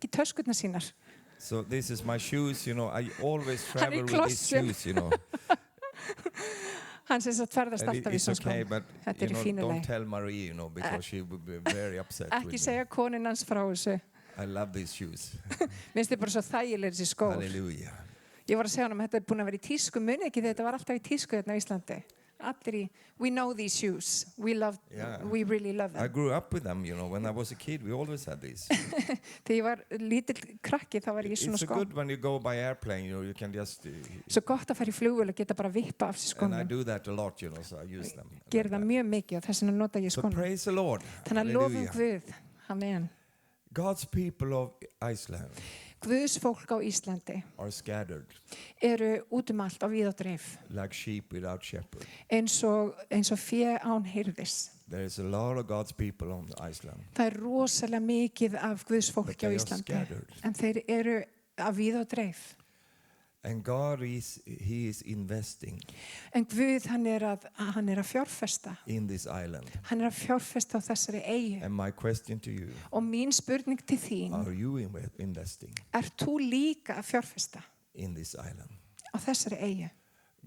ekki töskurnar sínar. So this is my shoes, you know. I always Hann er í travel with these klossum. shoes, you know. Hann sem sagt ferðast And alltaf í it's svona okay, skóm. but Þetta you í know, fínu don't lagi. tell Marie, you know, because she would be very upset Ekki with me. segja koninn hans frá þessu. I love these shoes. Minnst þið bara svo þægilegir þessi skór. Hallelujah. Ég var að segja hann þetta er búin að vera í tísku, muni ekki þetta var alltaf í tísku hérna á Íslandi. Allir í, we know these shoes, we really love I them. grew up with them, you know. When I was a kid, we always had these. Þegar ég var lítill krakki þá var ég í svona It's skóm. good when you go by airplane, you know. You can just. Svo gott að fara í flugvél og geta bara vippa af sér And I skónum. do that a lot, you know. So I use them. Gerði það mjög mikið og þess vegna nota ég So skónum. praise the Lord. Þannig að lofum Hallelujah. Guð. Amen. God's people of Iceland Guðs fólk á Íslandi are scattered eru út allt á víð og dreif. like sheep without shepherd. Eins og fé án hirðis. There is a lot of God's people on Iceland. Það er rosalega mikið af Guðs But fólki á they are Íslandi. scattered. En þeir eru á víð og dreif. And God He is investing En Guð hann er að fjárfesta. in this island. Hann er að fjárfesta á þessari eyju. And my question to you, Og mín spurning til þín, are you investing þú líka að fjárfesta in this island? á þessari eyju?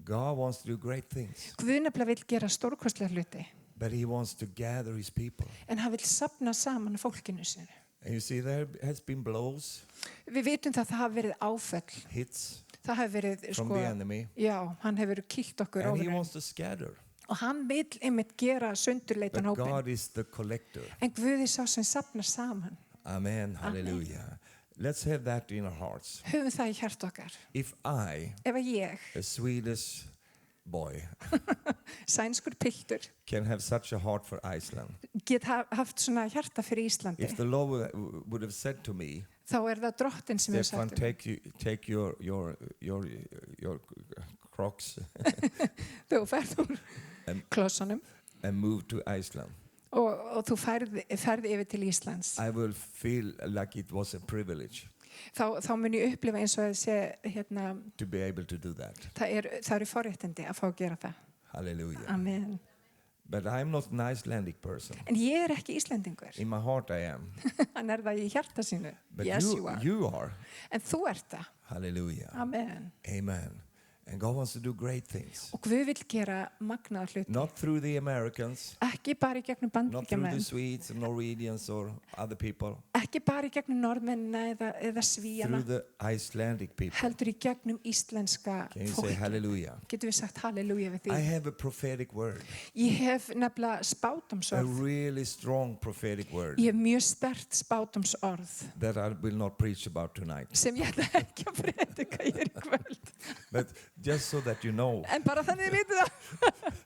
God wants to do great things, Guð nefnilega vill gera stórkostlega hluti. but He wants to gather His people. En hann vill safna saman fólkinu sinu. And you see, there has been blows, Við vitum það hafa verið áföll. hits Það hafi verið, from the enemy, já, hann hefur kýlt okkur and He áður. wants to scatter. Og hann vill einmitt gera sundurleitan But hópin. God is the collector. En Guð er sá sem safnar saman. Amen. Hallelujah. Let's have that in our hearts. Höfum það í hjart okkar. If I, Ef að ég, a Swedish boy, sænskur piltur, can have such a heart for Iceland, get haft svona hjarta fyrir Íslandi, if the Lord would have said to me, þá er það drottinn sem hefur Stefan, sagt take your Crocs þú ferð úr klossunum and move to Iceland, og þú ferð yfir til Íslands, I will feel like it was a privilege þá mun ég upplifa eins og að sé to be able to do that. það eru forréttindi að fá að gera það. Hallelujah. Amen. But I'm not an Icelandic person. En ég er ekki Íslendingur. In my heart I am. Hann er það í hjarta sínu. But Yes, you are. are. En þú ert það. Hallelujah. Amen. Amen. And God wants to do great things. Og Guð vill gera magnaða hluti. Not through the Americans, Ekki bara í gegnum not through the Bandaríkjamenn. Swedes, Norwegians or other people. Ekki bara í gegnum norðmennina eða svíjana. Through the Icelandic people. Heldur í gegnum íslenska Can you say fólki. hallelujah? Getum við sagt halleluja við I því? have a prophetic word. Ég hef nefnilega A spátumsorð. really strong prophetic word Ég hef mjög sterkt spátumsorð that I will not preach about tonight. sem ég ætla ekki að predika hér í kvöld. But just so that you know, En bara þannig þið vitið það.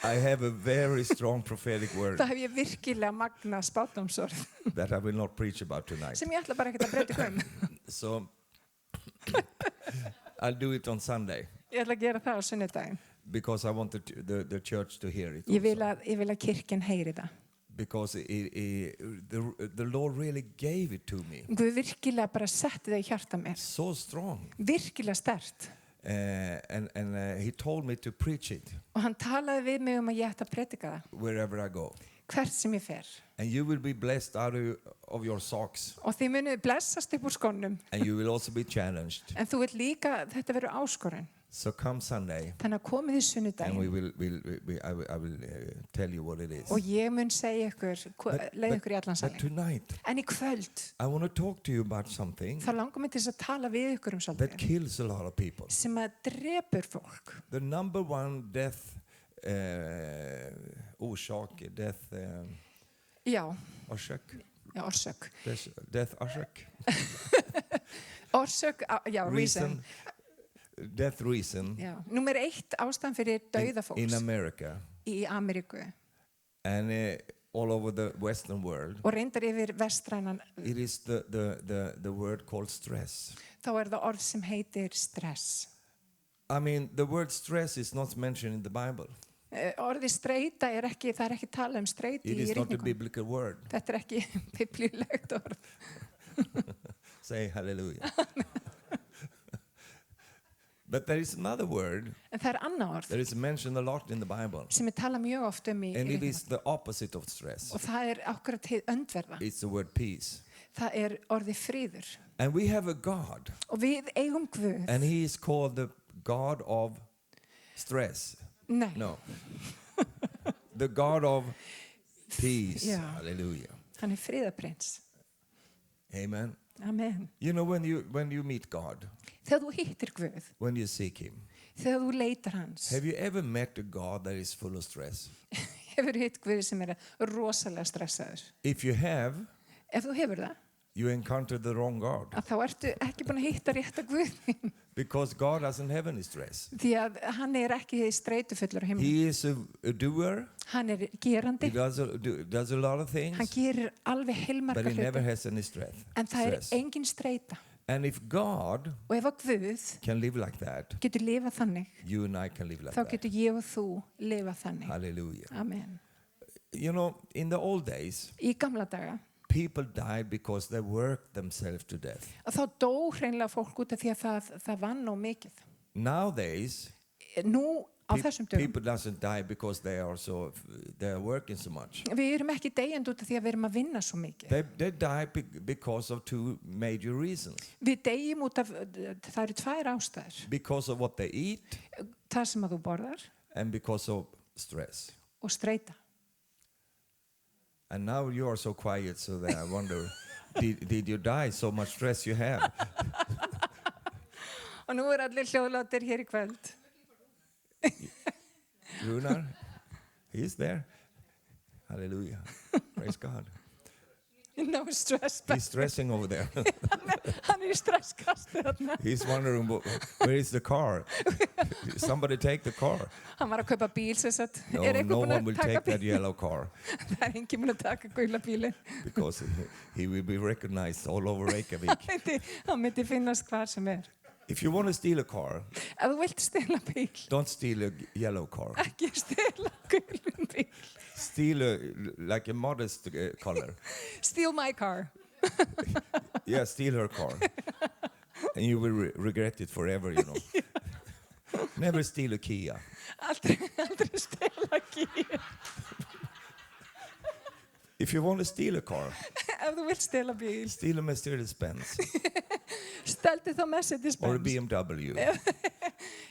I have a very strong prophetic word Það hef ég virkilega magna spátumsorð that I will not preach about tonight. sem ég ætla bara ekkert að predika So I'll do it on Sunday Ég ætla að gera það á sunnudaginn. because I want the church to hear it. Ég vil Also. að kirkjan heyri það. Because the Lord really gave it to me. Guð virkilega bara setti það í hjarta mér. So strong. Virkilega sterkt. And He told me to preach it Og hann talaði við mig að ég ætti að predika það. wherever I go. Hvert sem ég fer. And you will be blessed out of your socks. Og þið munið blessast upp úr skónum. And you will also be challenged. En þú vilt líka, þetta verður áskorun. So come Sunday Þannig að komið í and sunnudaginn. I will tell you what it is. Og ég mun segja ykkur, leið ykkur í allan But salin. tonight, En í kvöld, I want to talk to you about something þá langar mig til þess að tala við ykkur that svolítið. kills a lot of people. Sem að drepur fólk. The number one death orsak, death Já, orsök, orsök. death orsök, Orsök, já, reason. death reason Já. Númer 1 ástæðan fyrir dauða in fólks America í Ameríku and all over the Western world. og reyndar yfir vestrænan, It is the word called stress. þá er það orð sem heitir stress. I mean, the word stress is not mentioned in the Bible. Orði streita það er ekki tala streiti It í is not a ritningum. biblical word. Þetta er ekki biblíulegt orð. Say hallelujah. But there is another word En það er annað orð that is mentioned a lot in the Bible. sem tala mjög oft í And it ritningum. is the opposite of stress. Og það er akkurat hið öndverða. It's the word peace. það orðið friður. And we have a God, Og við eigum Guð. and he is called the God of stress. Nei. No. The God of peace. Yeah. Hallelujah. Hann friðarprins. Amen. Amen. You know, when you meet God, Þegar þú hittir Guð, when you seek him, þegar þú leitar hans, have you ever met a God that is full of stress? hefur hitt Guð sem rosalega stressaður. If you have, Ef þú hefur það, you encountered the wrong God. að þá ertu ekki búin að hitta rétta Guðin. Because God doesn't have any stress. Því að hann ekki streitufullur á himnum. He is a doer. Hann gerandi. He does a lot of things. Hann gerir alveg heilmarga But he never hluti. has any stress. En það engin streita. And if God Og ef að Guð can live like that, getur lifað þannig, you and I can live like þá that. getur ég og þú lifað þannig. Hallelujah. Amen. You know, in the old days, Í gamla daga, people died because they worked themselves to death. að þá dó hreinlega fólk út af því að það vann nóg mikið. Nowadays, Nú á þessum dögum, people doesn't die because they are working so much. við erum ekki deyjandi út af því að við erum að vinna svo mikið. They die because of two major reasons. Við deyjum út af, það eru tvær ástæður. Because of what they eat Það sem að þú borðar and because of stress. og streita. And now you are so quiet, so that I wonder, did you die? So much stress you have. Og nú allir hljóðlátir hér í kvöld. Runar, he's there. Hallelujah. Praise God. No stress. He's stressing over there. Hann í stresskasti þarna. He's wondering, where is the car? Somebody take the car. Hann var að kaupa bíl sem sagt. No, Einhver no búinn one að will taka take that bíl? yellow car Það enginn búinn að taka gula bílinn. because he will be recognized all over Reykjavik. Hann myndi finnast hvar sem If you want to steal a car, Ef þú vilt stela bíl, don't steal a yellow car. ekki stela gulum bíl. Steal like a modest color. Steal my car. Yeah, steal her car. And you will regret it forever, you know. Never steal a Kia. Aldrei stela gír. If you want to steal a car, Ef þú vilt stela bíl, steal a Mercedes-Benz steldu þá Mercedes or a Benz BMW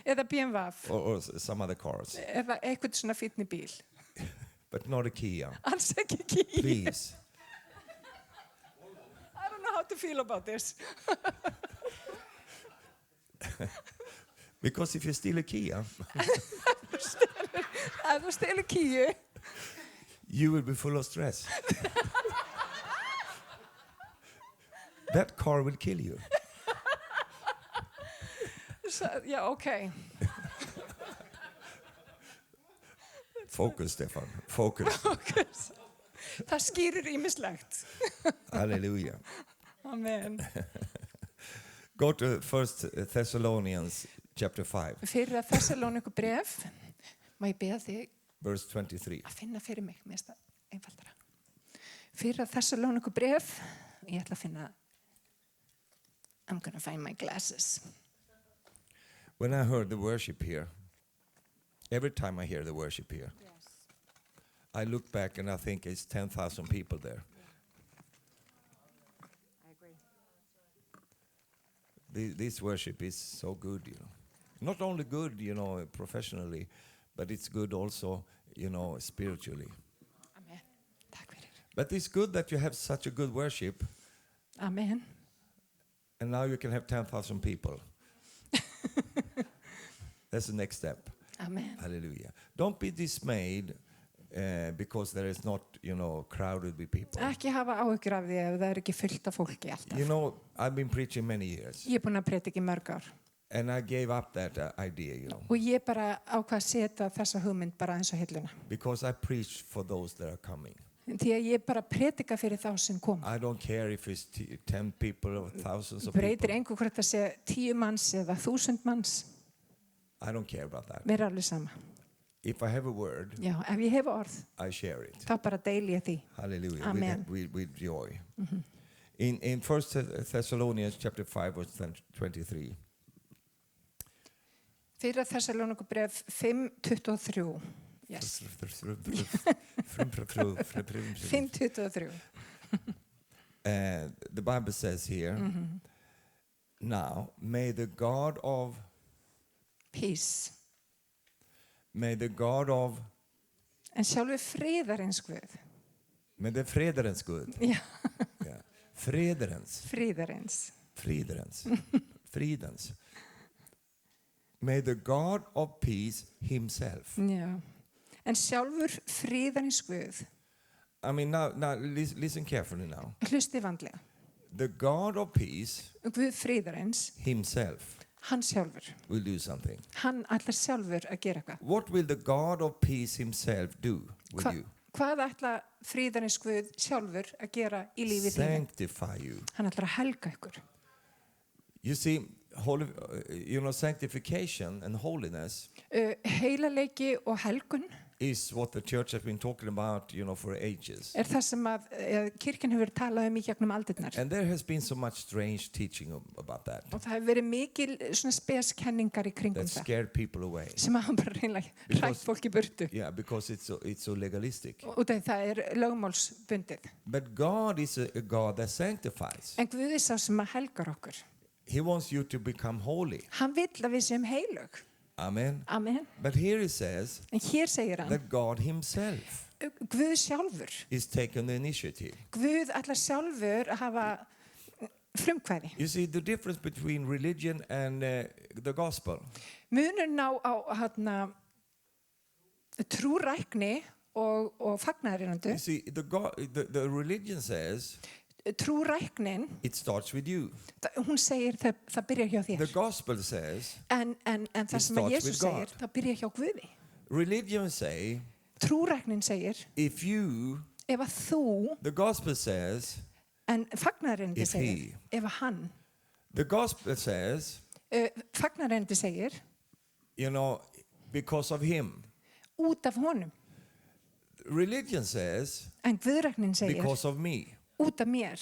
eða BMW or some other cars, eða eitthvað svona fínni bíl. but not a Kia. Alls ekki Kia. Please. I don't know how to feel about this. Because if you steal a Kia, Ef þú stelur Kia, you will be full of stress. That car will kill you. já, ok. Focus, Stefan. Focus. Það skýrir ýmislegt. Hallelujah. Amen. Go to 1 Thessalonians chapter 5, Fyrir að Þessalóníku bref, má ég beða þig verse 23. að finna fyrir mig, mér finnst það einfaldara. Fyrir að Þessalóníku bref, ég ætla að finna, I'm gonna find my glasses. When I heard the worship here, every time I hear the worship here, I look back and I think it's 10,000 people there. I agree. This worship is so good, you know. Not only good, you know, professionally, but it's good also, you know, spiritually. Amen. Takk fyrir. But it's good that you have such a good worship, Amen. and now you can have 10,000 people. That's the next step. Amen. Hallelujah. Don't be dismayed because there is not, you know, crowded with people. Ekki hafa áhyggjur af því ef það ekki fullt af fólki alltaf. You know, I've been preaching many years, Ég búin að predika í mörg ár and I gave up that idea, you know, og ég bara ákvað að setja þessa hugmynd bara eins og hilluna. because I preach for those that are coming. Því að ég bara predika fyrir þá sem kom. I don't care if it's 10 people or thousands of Breytir people. einhver hvort að segja 10 manns eða 1000 manns. I don't care about that. Mér er alveg sama. If I have a word, Já, ef ég hef orð, I share it. þá bara deili ég því. Hallelujah. Amen. With joy. In 1 Thessalonians chapter 5 verse 23, Fyrir að Þessalóníku bref 5:23. Yes. 5:23. The Bible says here, now may the God of Peace. En sjálfur friðarins Guð. Men det är fredarens Gud. Ja, Ja. Fredarens. friðarins. Fridens. May the God of peace himself. Já. En sjálfur friðarins Guð. I mean, now listen carefully now. Hlusti vandlega. The God of peace Guð friðarins, himself hann sjálfur. will do something. Hann ætlar sjálfur að gera eitthvað. What will the God of peace himself do with you? Hvað ætlar friðarins Guð sjálfur að gera í lífi þínu? Sanctify you. Hann ætlar að helga ykkur. You see, sanctification and holiness Heilaleiki og helgun is what the church has been talking about, for ages. það sem að kirkjan hefur talað í gegnum aldirnar. And there has been so much strange teaching about that. Og það hefur verið mikil svona speskenningar í kringum That það. scared people away. Sem hafa bara reynilega hrætt fólk í burtu. Yeah, because it's so legalistic. Og það lögmálsbundið. But God is a God that sanctifies. En Guð sá sem að helgar okkur. He wants you to become holy. Hann vill að við séum heilög. Amen. Amen. But here he says En hér segir hann, that God himself Guð sjálfur. is taking the initiative. Guð ætlar sjálfur að hafa frumkvæði. You see, the difference between religion and the gospel Munurinn á trúrækni og fagnaðarinandu. You see, the religion says Trúræknin, it starts with you. hún segir það byrjar hjá The þér. gospel says En það sem að starts Jesús with God. segir, það byrjar hjá Guði. religion say Trúræknin segir, if you, ef að þú, the gospel says, en fagnaðarindi If segir, he. ef að hann, the gospel says, fagnaðarindi segir, because of him. út af honum. Religion says, En Guðræknin segir, because of me. út af mér.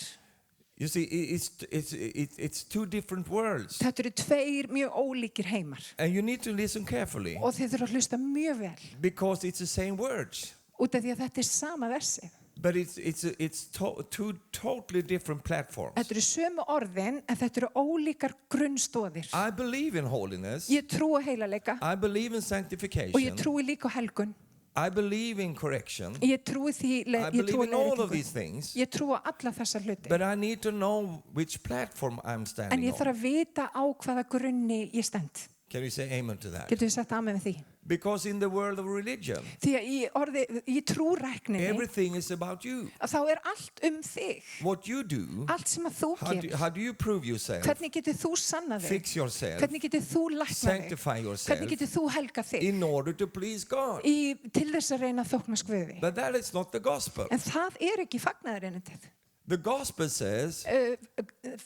You see, it's two different worlds. Þetta eru tveir mjög ólíkir heimar. And you need to listen carefully. Og þið þurfa að hlusta mjög vel. Because it's the same words. Út af því að þetta er sama versi. But it's two totally different platforms. Þetta eru sömu orðin, en þetta eru ólíkar grunnstóðir. I believe in holiness. Ég trúi á heilaleika I believe in og ég sanctification. trúi líka á helgun. I believe in correction. Ég trúi því, I ég believe trúi in all of leiðréttingu. these things. Ég trúi á alla þessa hluti. But I need to know which platform I'm En standing ég þarf on. að vita á hvaða grunni ég stend. Can you say amen to that? Getur við sagt amen við því? Because in the world of religion, Því að í trúrækninni, everything is about you. að þá allt þig. What you do, Allt sem að þú gerir. how do you prove yourself? Hvernig getur þú sannað þig? Fix yourself. Hvernig getur þú læknað þig? Sanctify yourself Hvernig getur þú helgað þig? in order to please God. Til þess að reyna að þóknast Guði. But that is not the gospel. En það ekki fagnaðarindið. The gospel says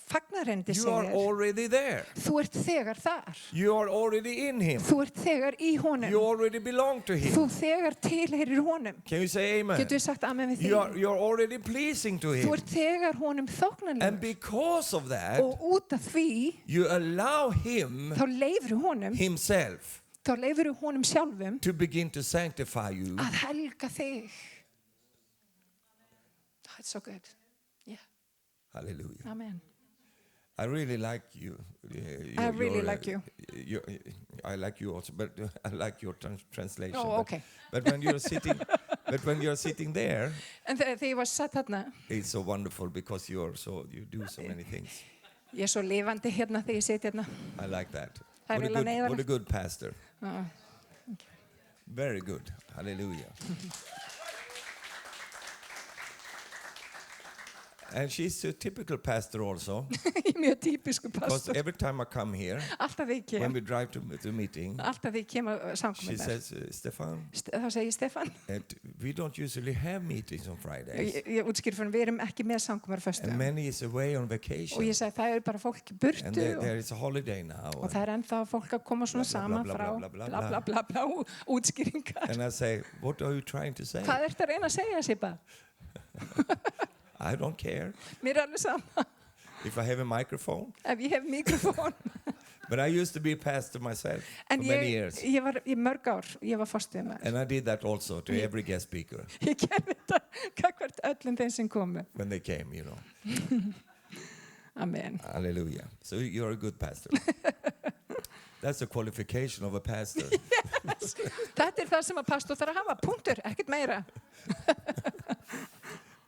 Fagnaðarindið you are segir, already there. þú þegar þar. You are already in him. Þú þegar í honum. You already belong to him. Þú þegar tilheyrir honum. Can you say amen? Getur við sagt amen við því? You're already pleasing to Þú him. þegar honum And þóknanlegur. because of that, Og út af því, you allow him þá leifur honum, himself honum sjálfum to begin to sanctify you. að helga þig. That's so good. Yeah. Hallelujah. Amen. I really like you. I really like you. I like you also, but I like your translation. Oh, okay. But when you're sitting there, En þegar ég var satt þarna, it's so wonderful because you do so many things. ég svo lifandi hérna þegar ég sit hérna. I like that. Það What a eiginlega good, neyðarlegt. what a good pastor. Já. Very good. Hallelujah. And she's a typical pastor also. Ég mjög típisku Because pastor. every time I come here, Alltaf þegar ég when kem, we drive to the meeting, alltaf þegar ég kem að she samkomið þar. says, Stefan, Þá segir Stefán, we don't usually have meetings on Fridays. ég útskýr fyrir, við erum ekki með samkomar föstu. And many is away on Og vacation. ég segi, það bara fólk í burtu And og there is a holiday now. og það ennþá fólk að koma svona Bla, bla, saman bla, frá bla, bla, bla bla, bla bla bla útskýringar. And I say, what are you trying to say? Hvað ertu að reyna að segja, Sippa? I don't care Mér alveg sama if I have a microphone. ef ég hef mikrofón. But I used to be a pastor myself En for many years. ég var í mörg ár, ég var forstöðumaður. And I did that also to every guest speaker. Ég gerði þetta Gagnvart öllum þeim sem komu. when they came, you know. Amen. Hallelujah. So you're a good pastor. That's a qualification of a pastor. Þetta það sem að pastor þarf að hafa, punktur, ekkert meira.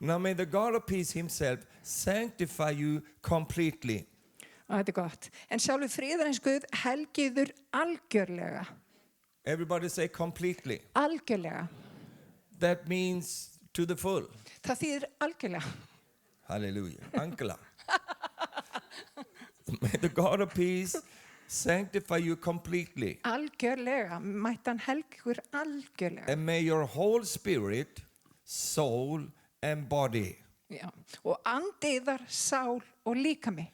Now may the God of peace himself sanctify you completely. Og þetta gott. En sjálfur friðarins Guð helgiður algjörlega. Everybody say completely. Algjörlega. That means to the full. Það þýðir algjörlega. Hallelujah. Angela. May the God of peace sanctify you completely. Algjörlega. Mætti hann helgur algjörlega. And may your whole spirit, soul, and body Já. Og andiðar, sál og líkami.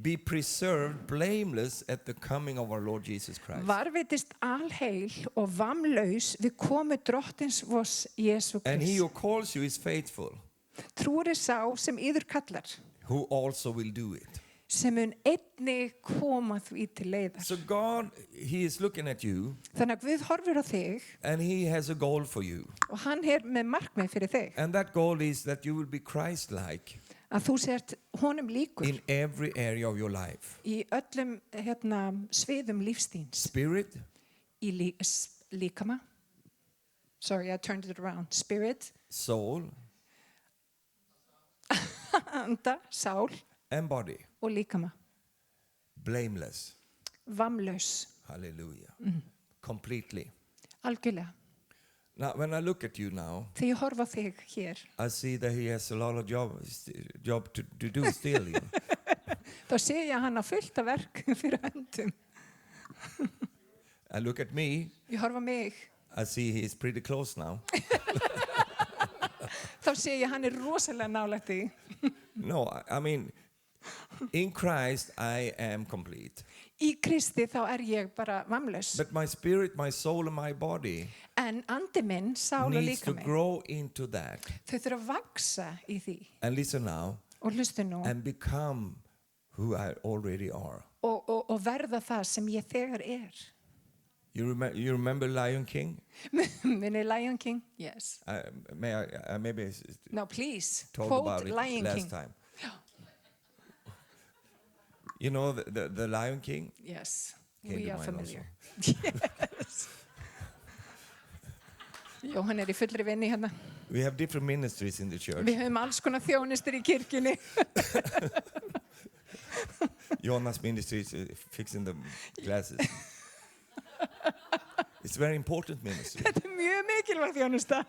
be preserved blameless at the coming of our Lord Jesus Christ. Varvitist alheil og vamlaus við komu drottins vors Jésu And he Krist. who calls you is faithful, Trúri sá sem yður kallar, who also will do it. sem mun einnig koma því til leiðar. So God, he is looking at you Þannig að Guð horfir á þig and he has a goal for you. og hann með markmið fyrir þig. And that goal is that you will be Christ-like Að þú sért honum líkur in every area of your life. í öllum sviðum lífstíns. Spirit, Í líkama. Sorry, I turned it around. Spirit, soul, anda, sál and body. og líkama. Blameless. Vamlaus. Hallelujah. Completely. Algjörlega. Now, when I look at you now, Þegar ég horfa á þig hér, I see that he has a lot of job to do still. You know. þá sé ég að hann á fullt af verk fyrir höndum. I look at me, Ég horfa á mig, I see he's pretty close now. þá sé ég að hann rosalega nálægt því. No, I mean, in Christ I am complete. Í Kristi þá ég bara vamlaus. But my spirit, my soul, and my body En andi minn, sál og needs to líkami, grow into that. þau þurfa að vaksa í því. And listen now, Og hlustu nú. and become who I already are. Og verða það sem ég þegar You remember Lion King? Minni Lion King? Yes. I maybe No, please. told Quote about it Lion last King. time. You know the Lion King? Yes. Came We to are mind familiar. Yes. Jóhann í fullri vinni hérna. We have different ministries in the church. Við höfum alls konar þjónustur í kirkjunni. Jonas ministry is fixing the glasses. It's very important ministry Þetta mjög mikilvæg þjónusta.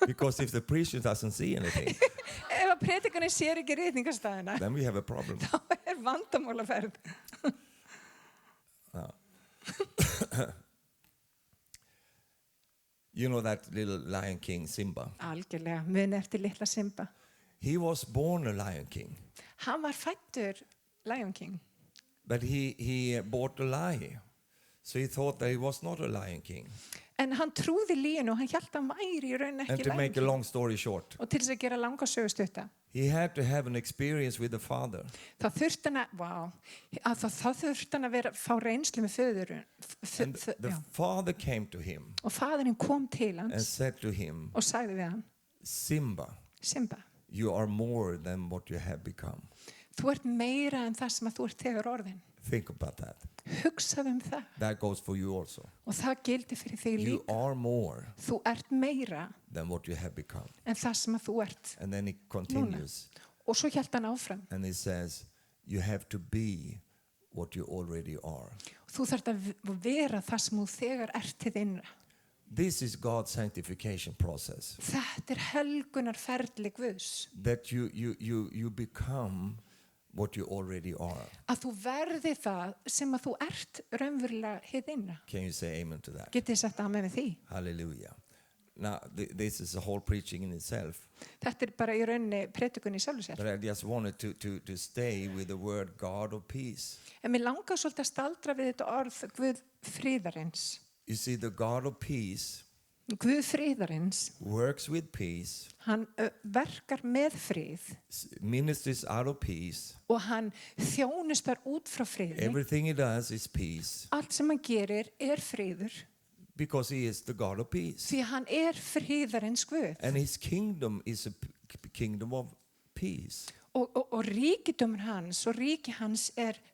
because if the preacher doesn't see anything, Ef að predikarinn sér ekki reytingastæðina, then we have a problem. þá vandamálaferð. You know that little Lion King, Simba? Algjörlega, mun eftir litla Simba. He was born a Lion King, Hann var fættur Lion King. but he bought a lie. So he thought that he was not a Lion King. En hann trúði línu og hann hélt að hann væri í raun And ekki to Lion make a King. long story short, Og til þess að gera langa sögustutta, he had to have an experience with the father. þá þurfti hann þá þurfti hann að fá reynslu með föðurinn. And the father came to him Og faðurinn kom til and hans said to him, og sagði við hann, Simba, Simba, you are more than what you have become. þú ert meira en það sem að þú ert þegar orðin. Think about that. Hugsaðu það. That goes for you also. Og það gildi fyrir þig You líka. are more Þú ert meira than what you have become. en það sem að þú ert. And then he continues Og svo hélt hann áfram. and he says, you have to be what you already are. Þú þarft að vera það sem þú þegar ert til innra. This is God's sanctification process. Þetta helgunar ferli Guðs. That you become what you already are. Að þú verði það sem að þú ert raunverulega hið innra. Can you say amen to that? Getið sagt amen með því? Hallelujah. Now, this is a whole preaching in itself. Þetta bara í rauninni predikun í sjálfu sér. But I just wanted to stay with the word God of peace. En mér langar svolítið að staldra við þetta orð Guð friðarins. You see, the God of peace Guð friðarins, works with peace, hann verkar með frið ministers out of peace. og hann þjónustar út frá friði. Everything he does is peace. Allt sem hann gerir friður. because he is the God of peace. Því hann friðarins Guð. And his kingdom is a kingdom of peace. Og ríkidómur hans og ríki hans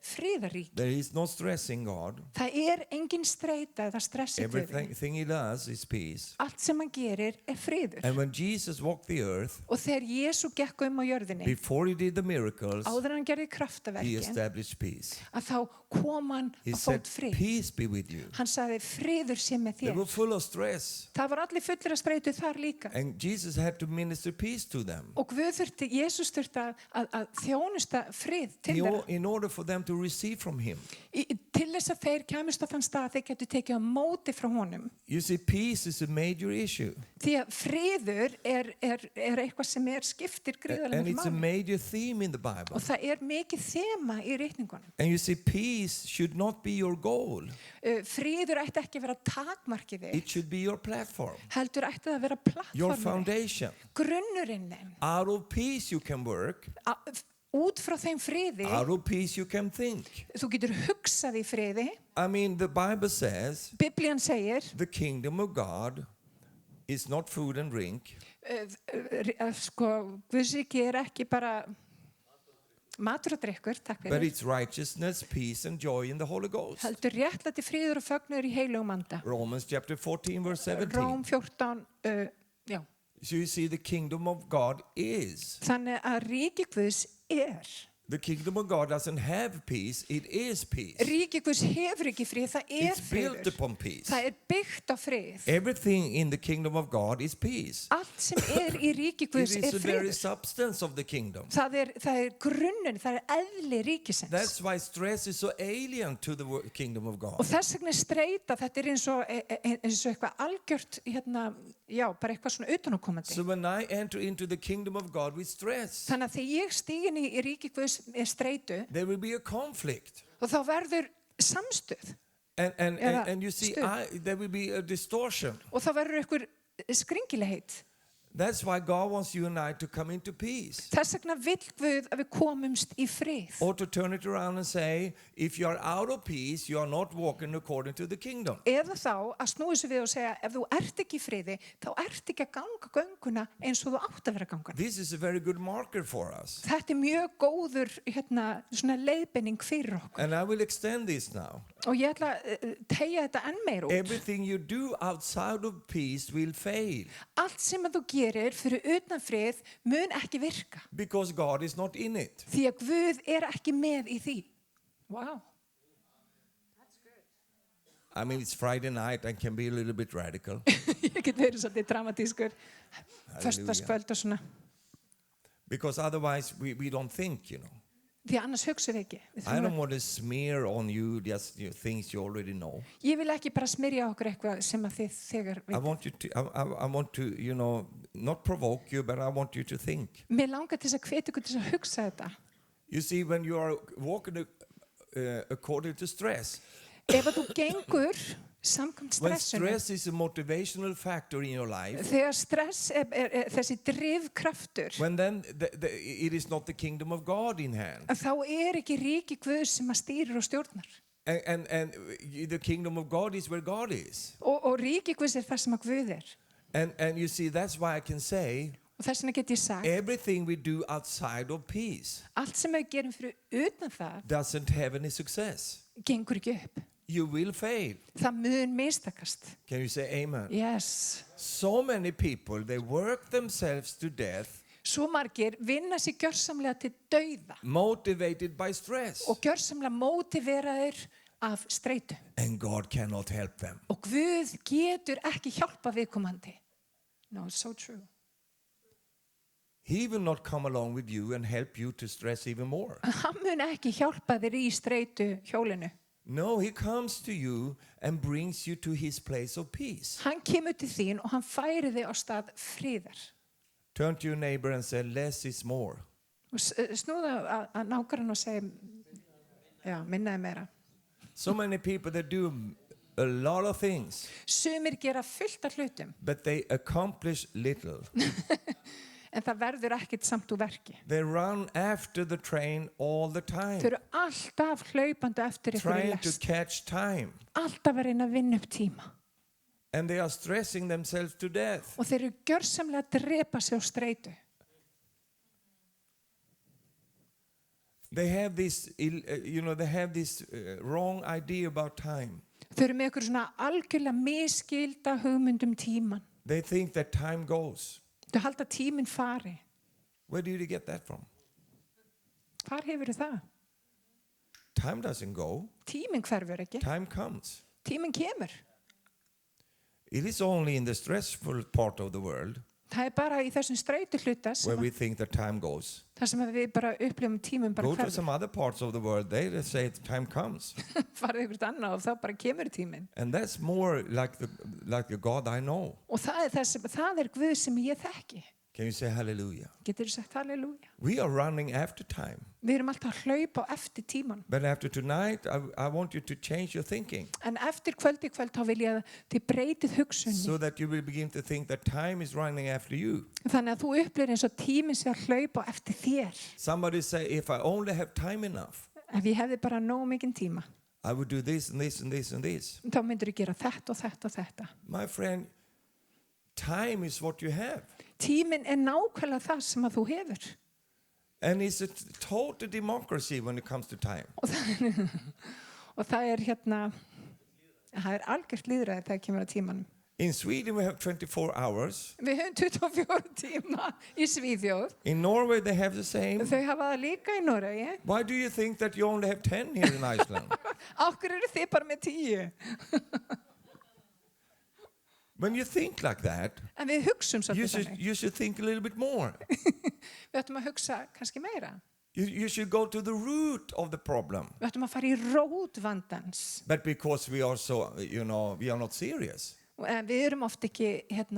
friðaríki. There is no stress in God. Það engin streita eða stress í Guði. Everything he does is peace. Allt sem hann gerir friður. And when Jesus walked the earth, Og þegar Jesú gekk á jörðinni, before he did the miracles, áður en hann gerði he kraftaverkin, established peace. að þá kom hann He á said, fót frið. peace be with you. Hann sagði friður sé með They þér. were full of stress. Það var allir fullir að streitu þar líka. And Jesus had to minister peace to them. Og Jesús þurfti að þjónusta frið til þeirra. In order for them to receive from him. Til þess að þeir kæmust á þann stað þeir getur tekið á móti frá honum. You see, peace is a major issue. Því að friður eitthvað sem skiptir gríðarlega And it's a máli. major theme in the Bible. Og það mikið þema í ritningunum. And you see, peace should not be your goal. Friður ætti ekki að vera takmarkið þig. It should be your platform, Heldur ætti það að vera your plattformið. foundation. Grunnurinn þinn. Out of peace you can work. Út frá þeim friði, Out of peace you can think. þú getur hugsað í friði. I mean, the Bible says Biblían segir, the kingdom of God is not food and drink. sko, Guðsríki ekki bara matur og drykkur, takk But fyrir. it's righteousness, peace, and joy in the Holy Ghost. Heldur réttlæti friður og fögnuður í heilugum anda. Romans chapter 14, verse 17. Róm 14, já. So you see, the kingdom of God is. Þannig að ríki Guðs The kingdom of God doesn't have peace, it is peace. Ríki Guðs hefur ekki frið, það It's built friður. upon peace. Það byggt á frið. Everything in the kingdom of God is peace. Allt sem í ríki It Guðs is the very friður. substance of the kingdom. Það grunninn, það eðli ríkisins. That's why stress is so alien to the kingdom of Og God. þess vegna streita, þetta eins og eitthvað algjört, já, bara eitthvað svona utanákomandi. So when I enter into the kingdom of God with stress, Þannig að þegar ég stíg inn í ríki Guðs streitu, there will be a conflict. og þá verður samstuð. And you see, stuð. there will be a distortion. Og þá verður eitthvað skringilegheit. That's why God wants you and I to come into peace. Þess vegna vill Guð að við komumst í frið. Or to turn it around and say, if you are out of peace, you are not walking according to the kingdom. Eða þá að snúi sig við og segja, ef þú ert ekki í friði, þá ert ekki að ganga gönguna eins og þú átt að vera að ganga. This is a very good marker for us. Þetta mjög góður svona leiðbeining fyrir okkur. And I will extend this now. Og ég ætla að teygja þetta enn meir út. Everything you do outside of peace will fail. Allt sem að þú gerir fyrir utan frið mun ekki virka. Because God is not in it. Því að Guð ekki með í því. Wow. I mean, it's Friday night and can be a little bit radical. Ég get verið svolítið dramatískur. Föstudagskvöld og svona. Because otherwise we don't think, you know. Því annars hugsa við ekki. I don't want to smear on you just things you already know. Ég vil ekki bara smyrja okkur eitthvað sem að þið þegar I want to, you know, not provoke you, but I want you to think. Mér langar til að hvetja ykkur til að hugsa þetta. You see, when you are walking according to stress, Ef að þú gengur samkvæmt when stressinu, stress is a motivational factor in your life, þegar stress þessi drifkraftur, when then it is not the kingdom of God in hand. þá ekki ríki Guðs sem að stýrir og stjórnar. And the kingdom of God is where God is. Og ríki Guðs það sem að Guð And you see, that's why I can say, Og þess vegna get ég sagt, everything we do outside of peace allt sem við gerum fyrir utan það, doesn't have any success. gengur ekki upp. You will fail. Það mun mistakast. Can you say amen? Yes. So many people, they work themselves to death, Svo margir vinna sig gjörsamlega til dauða motivated by stress. og gjörsamlega mótiveraðir af streitu. And God cannot help them. Og Guð getur ekki hjálpa viðkomandi. No, it's so true. He will not come along with you and help you to stress even more. Hann mun ekki hjálpa þér í streitu hjólinu. No, he comes to you and brings you to his place of peace. Hann kemur til þín og hann færir þig á stað friðar. Turn to your neighbor and say, less is more. Og snúða að nágrann og segja, já, minna meira. So many people that do a lot of things, Sumir gera fullt af hlutum, but they accomplish little. en það verður ekkert samt úr verki. They run after the train all the time, Þau eru alltaf hlaupandi eftir ykkur í trying to lest. catch time. Alltaf að reyna að vinna upp tíma. And they are stressing themselves to death. Og þeir eru gjörsamlega að drepa sig á streitu. They have this, wrong idea about time. Þau eru með ykkur svona algjörlega misskilda hugmyndum tíman. They think that time goes. Þau halda tíminn fari. Where did you get that from? Hvar hefur það? Time doesn't go. Tíminn hverfur ekki. Time comes. Tíminn kemur. It is only in the stressful part of the world Það bara í þessum streitu hluta where we think that time goes. þar sem við bara upplifum tíminn bara Go to hverfur. some other parts of the world, they say time comes. Farið ykkur annað og þá bara kemur tíminn. And that's more like the God I know. Og það Guð sem ég þekki. Can you say hallelujah? Getur þú sagt halleluja? We are running after time. Við erum alltaf að hlaupa á eftir tíman. But after tonight, I want you to change your thinking En eftir kvöld þá vil ég að þið breytið hugsunni. so that you will begin to think that time is running after you. Þannig að þú upplifir eins og tíminn sé að hlaupa á eftir þér. Somebody say, if I only have time enough, Ef ég hefði bara nógu mikinn tíma, I would do this and this and this and this. þá myndir þú gera þetta og þetta og þetta. My friend, time is what you have. Tíminn nákvæmlega það sem að þú hefur. And it's a total democracy when it comes to time. Og það er algjört lýðræði þegar kemur að tímanum. In Sweden, we have 24 hours. Við höfum 24 tíma í Svíþjóð. In Norway, they have the same. Þau hafa það líka í Noregi. Why do you think that you only have 10 here in Iceland? Af hverju eru þið bara með 10? When you think like that, En við hugsum you svolítið þannig. should think a little bit more. Við ættum að hugsa kannski meira. You should go to the root of the problem. Við ættum að fara í rót vandans. But because we are so, we are not serious. En við erum oft ekki full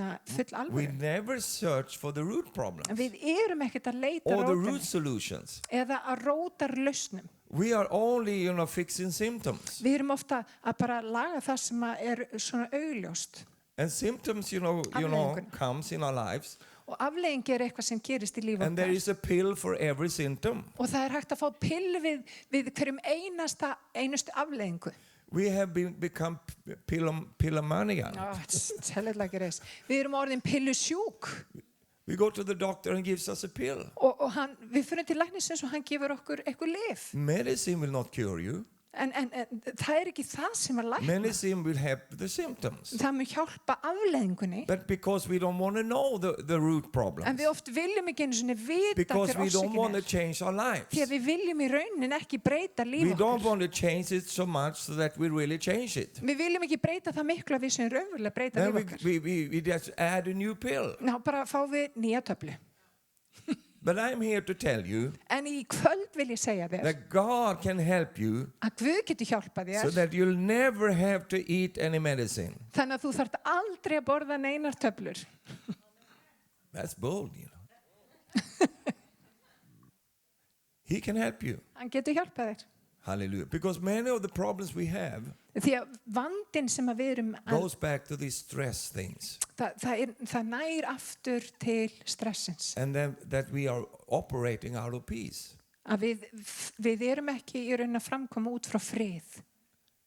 We alvöru. never search for the root En problems við erum ekkert að leita or the rótinni root solutions. eða að rótar lausnum. We are only, fixing symptoms. Við erum ofta að bara laga það sem að svona augljóst. And symptoms, Afleiðingunni. comes in our lives. Og afleiðing eitthvað sem gerist í lífi And there okkar. is a pill for every symptom. Og það hægt að fá pill við hverjum einustu afleiðingu. We have become pillomania. Tell it like it is. Við erum orðin pillusjúk. We go to the doctor and gives us a pill. Og við fyrir til læknisins og hann gefur okkur eitthvað lyf. Medicine will not cure you. En það ekki það sem að lækna. Medicine will help the symptoms. Það mun hjálpa afleiðingunni. But because we don't want to know the root En problems. við oft viljum ekki einu sinni vita Because hver we don't want orsökin to change our lives. Því að við viljum í raunin ekki breyta líf We don't okkar. want to change it so much so that we really change it. Við viljum ekki breyta það miklu að við sem raunverulega breyta Then líf okkar. we just add a new pill. Ná, bara fá við nýja töflu. But I'm here to tell you En í kvöld vil ég segja þér that God can help you að Guð getur hjálpað so þér. that you'll never have to eat any medicine. Þannig að þú þarft aldrei að borða neinar töflur. That's bold, He can help you. Hann getur hjálpað þér. Hallelujah. Because many of the problems we have Því að vandinn sem að við erum goes back to these stress things. það nær aftur til stressins. And then that we are operating out of peace. Að við erum ekki í raun að framkoma út frá frið.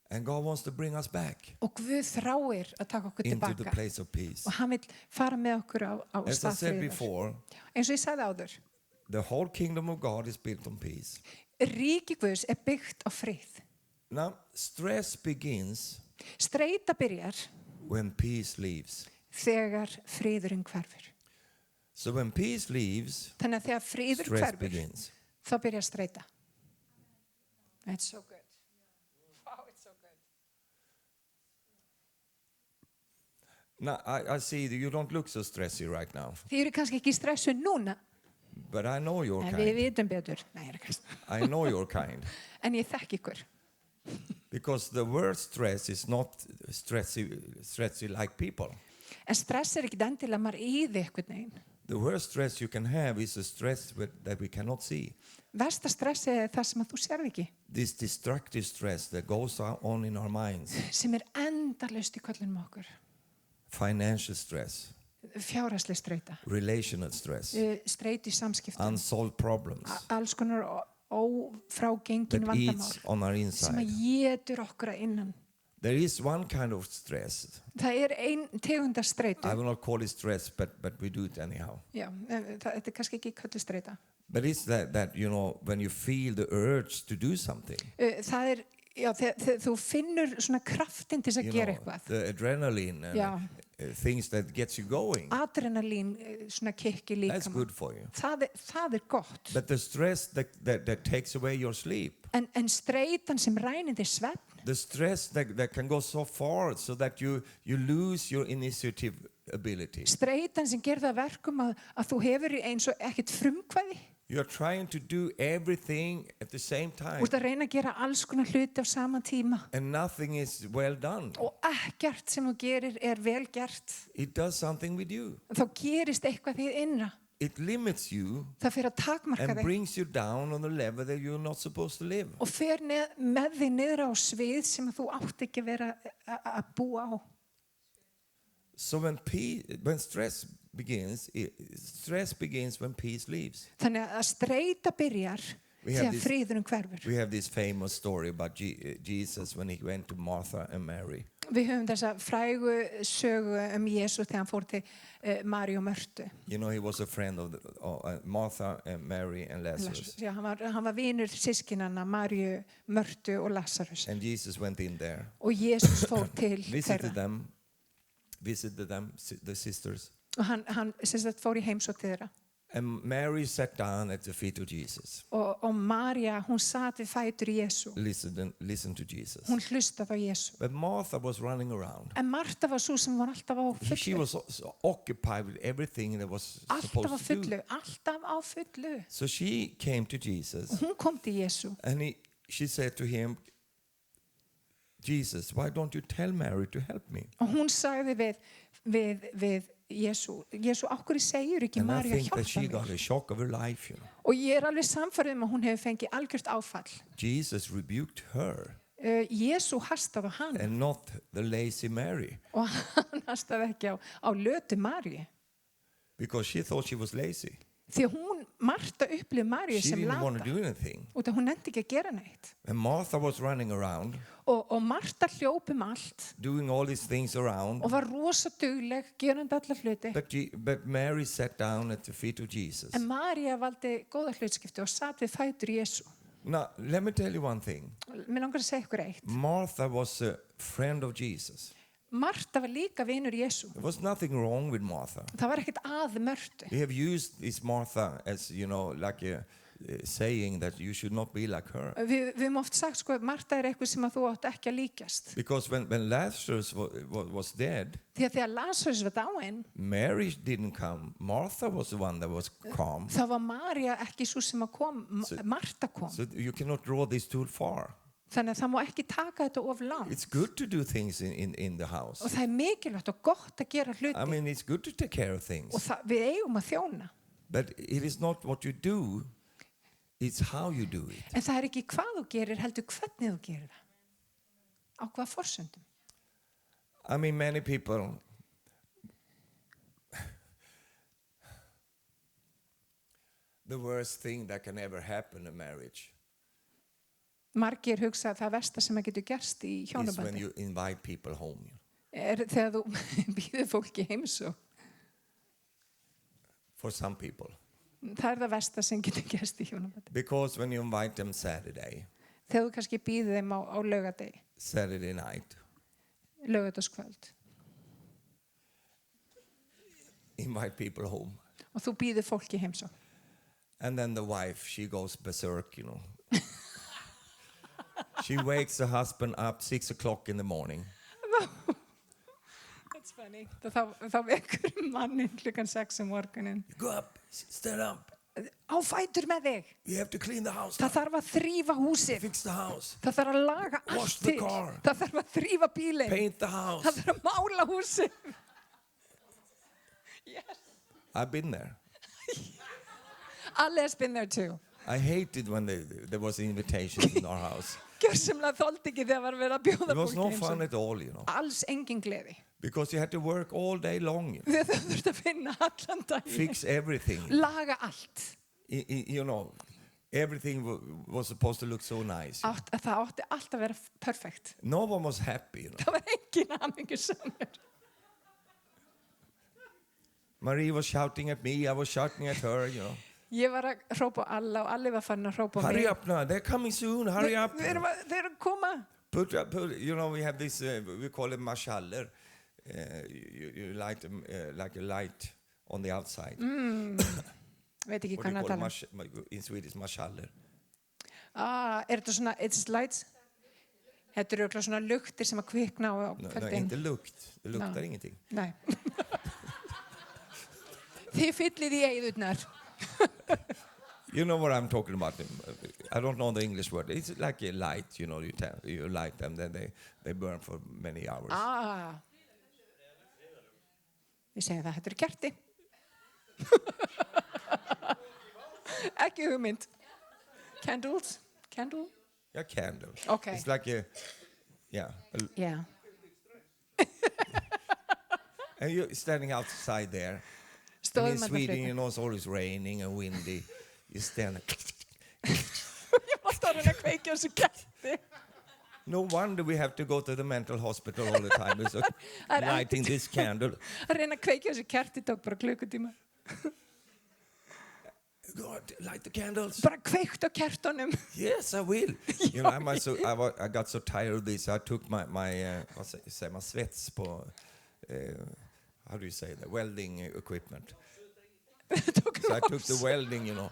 And God wants to bring us back Og Guð þráir að taka okkur into the tilbaka. place of peace. Og hann vil fara með okkur á As I stað said friðar. before, Eins og ég sagði áður. the whole kingdom of God is built on peace. Ríki Guðs byggt á frið. Now, stress begins Streita byrjar when peace leaves. þegar friðurinn hverfur. So when peace leaves, Þannig að þegar friður stress hverfur, begins. þá byrjar streita. It's so good. Wow, it's so good. Now, I see that you don't look so stressy right now, Þið eru kannski ekki stressu núna, but I know your en við kind. vitum betur. Nei, I know your kind. en ég þekki ykkur. Because the word stress is not stressy like people. En stress ekki endilega maður í þig einhvern veginn. The worst stress you can have is a stress that we cannot see. Versta stressi er það sem að þú sérð ekki, This destructive stress that goes on in our minds. sem endalaust í köllunum okkur. Financial stress, Fjárhagsleg streita, relational stress, streiti í samskiptum, unsolved problems alls konar ófrágengin that eats vandamál on our sem inside. að étur okkur að innan. There is one kind of stress. Það ein tegunda streitu. I will not call it stress, but we do it anyhow. Já, þetta kannski ekki kölluð streita. But it's that when you feel the urge to do something. Það já, þegar þú finnur svona kraftinn til að gera eitthvað. The adrenaline and things that gets you going. Adrenalín svona kikki líka. That's good for you. Það gott. But the stress that takes away your sleep. En streitan sem rænir þér svefn. The stress that can go so far so that you lose your initiative ability. Streitan sem gerir það verkum að þú hefur eins og ekkert frumkvæði. You are trying to do everything at the same time. Þú ert að reyna að gera alls konar hluti á sama tíma. And nothing is well done. Og ekkert sem þú gerir vel gert. It does something with you. Þá gerist eitthvað þig innra. It limits you Það fer að takmarka and þig. brings you down on a level that you're not supposed to live. Og fer með þig niður á svið sem þú átt ekki að vera að búa á. So when stress begins when peace leaves. Þannig að streita byrjar þegar friðurinn hverfur. We have this famous story about Jesus when he went to Martha and Mary. Við höfum þessa frægu sögu Jésu þegar hann fór til Maríu og Mörtu. You know, he was a friend of Martha and Mary and Lazarus. Já, hann var vinur systkinanna Maríu, Mörtu og Lazarus. And Jesus went in there. Og Jesús fór til þeirra. Visited them, the sisters. Og hann fór í heimsókn til þeirra. And Mary sat down at the feet of Jesus. Og María, hún sat við fætur Jésu. Listened to Jesus. Hún hlustaði á Jésu. But Martha was running around. En Marta var sú sem var alltaf á fullu. She was so occupied with everything that was supposed to do. Alltaf á fullu. So she came to Jesus. Og hún kom til Jésu. And she said to him, Jesus, why don't you tell Mary to help me? Og hún sagði við Jésu, okkur segir ekki María hjálpa mér. And I think that she got a shock of her life, you know. Og ég alveg sannfærð að hún hefur fengið algjört áfall. Jesus rebuked her. Jésu hastaði hana. And not the lazy Mary. Og hann hastaði ekki á lötu Maríu. Because she thought she was lazy. Því Marta upplifði Maríu sem She didn't lata. want to do anything. Og hún nennti ekki að gera neitt. And Martha was running around. Og Marta hljóp allt. Doing all these things around. Og var rosa dugleg, gerandi alla hluti. But Mary sat down at the feet of Jesus. En María valdi góða hlutskipti og sat við fætur Jésu. Now, let me tell you one thing. Mér langar að segja ykkur eitt. Martha was a friend of Jesus. Marta var líka vinur Jésu. There was nothing wrong with Martha. Það var ekkert að Mörtu. We have used this Martha as, like a saying that you should not be like her. Við höfum oft sagt Marta eitthvað sem að þú átt ekki að líkjast. Because when Lazarus was dead, því að þegar Lazarus var dáinn, Mary didn't come. Martha was the one that was calm. Það var María ekki sú sem að kom, Marta kom. So you cannot draw this too far. Þannig að það má ekki taka þetta of langt. It's good to do things in the house. Og það mikilvægt og gott að gera hluti. I mean, it's good to take care of things. Og við eigum að þjóna. But it is not what you do, it's how you do it. En það ekki hvað þú gerir, heldur hvernig þú gerir það. Á hvaða forsendum. I mean, many people the worst thing that can ever happen in marriage. Margir hugsa að það versta sem að getur gerst í Is when hjónabandi. you invite people home. Þegar þú býður fólki heimsókn. For some people. Það það versta sem getur gerst í hjónabandi. Because when you invite them Saturday. Þegar þú kannski býður þeim á laugardegi. Saturday night. Laugardagskvöld. Invite people home. Og þú býður fólki heimsókn. And then the wife, she goes berserk, She wakes her husband up 6 o'clock in the morning. That's funny. Þá vekur mannin klukkan 6 morgunin. Go up, stand up. Á fætur með þig. You have to clean the house. Það þarf að þrífa húsið. Fix the house. Það þarf að laga Wash allt the til. car. Það þarf að þrífa bílinn. Paint the house. Það þarf að mála húsið. Yes. I've been there. Ali has been there too. I hated when there was invitations in our house. Gjörsamlega þoldi ekki þegar var verið að bjóða It was fólki no heimsókn. fun at all, Alls engin gleði. Because you had to work all day long. Þegar þú þurft að finna allan daginn. Fix everything. Laga allt. Everything was supposed to look so nice. Það átti allt að vera perfekt. No one was happy. You know. Það var engin hamingjusamur. Marie was shouting at me, I was shouting at her, you know. Ég var að hrópa á alla og allir var fann að hrópa á mig. Hurry up now, they're coming soon, hurry up. Þeir eru að koma. Put, you know, we have this, we call it marschaller. You light them like a light on the outside. Veit ekki What do hvað you það call tala. in Swedish, marschaller? Þetta svona, it's lights? Þetta eru örugglega svona luktir sem að kvikna á No, kvöldin. inte lukt. Det luktar ingenting. Nei. Þið fyllið í eyðurnar. You know what I'm talking about. I don't know the English word. It's like a light, you know, you light them, then they burn for many hours. Ég segi það, þetta eru kerti. Ekki hugmynd. Candles? Candle? Yeah, candle. Okay. It's like a, yeah. Yeah. And you're standing outside there. And in Sweden, you know, it's always raining and windy. You stand Ég var að reyna að kveikja þessu kerti. No wonder we have to go to the mental hospital all the time. It's lighting this candle. Að reyna að kveikja þessu kerti tók bara klukkutíma. God, light the candles. Bara kveikt á kertunum. Yes, I will. You know, I got so tired of this. I took my svets på, how do you say that? Welding equipment. So I took the welding, you know.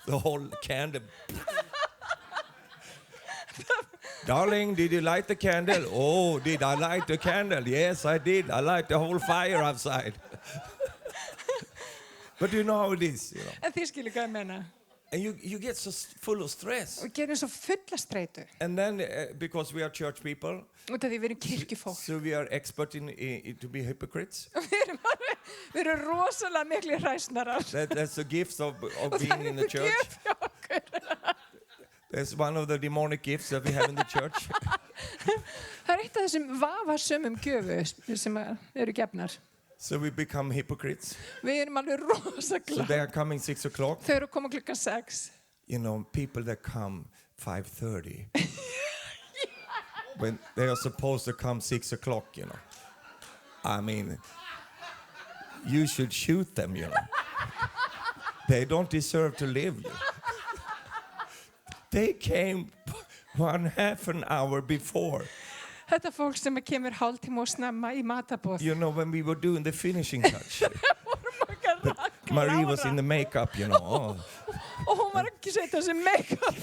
The whole candle. Darling, did you light the candle? Oh, did I light the candle? Yes, I did. I light the whole fire outside. But you know how it is, you know. En þið skilur hvað ég meina. And you get so full of stress. Og gerum svo fulla streitu. And then, because we are church people, Út af því við erum kirkjufólk. so we are expert in to be hypocrites. Við erum rosalega miklu hræsnarar. That's the gift of Og being það in the church. gjöf hjá okkur. That's one of the demonic gifts that we have in the church. Það eitt af þessum vafasömmum gjöfu sem eru gefnar. So we become hypocrites. Við erum alveg rosa So glad. they are coming 6 o'clock. Þau eru að koma klukkan 6. You know, people that come 5:30. When they are supposed to come 6 o'clock, you know. I mean, you should shoot them, you know. They don't deserve to live. You know. They came 1/2 an hour before. Þetta fólk sem kemur hálftíma og snemma í matabóð. You know, when we were doing the finishing touch. Marie was in the makeup, you know. Oh. Og hún var ekki setja þessi make-up.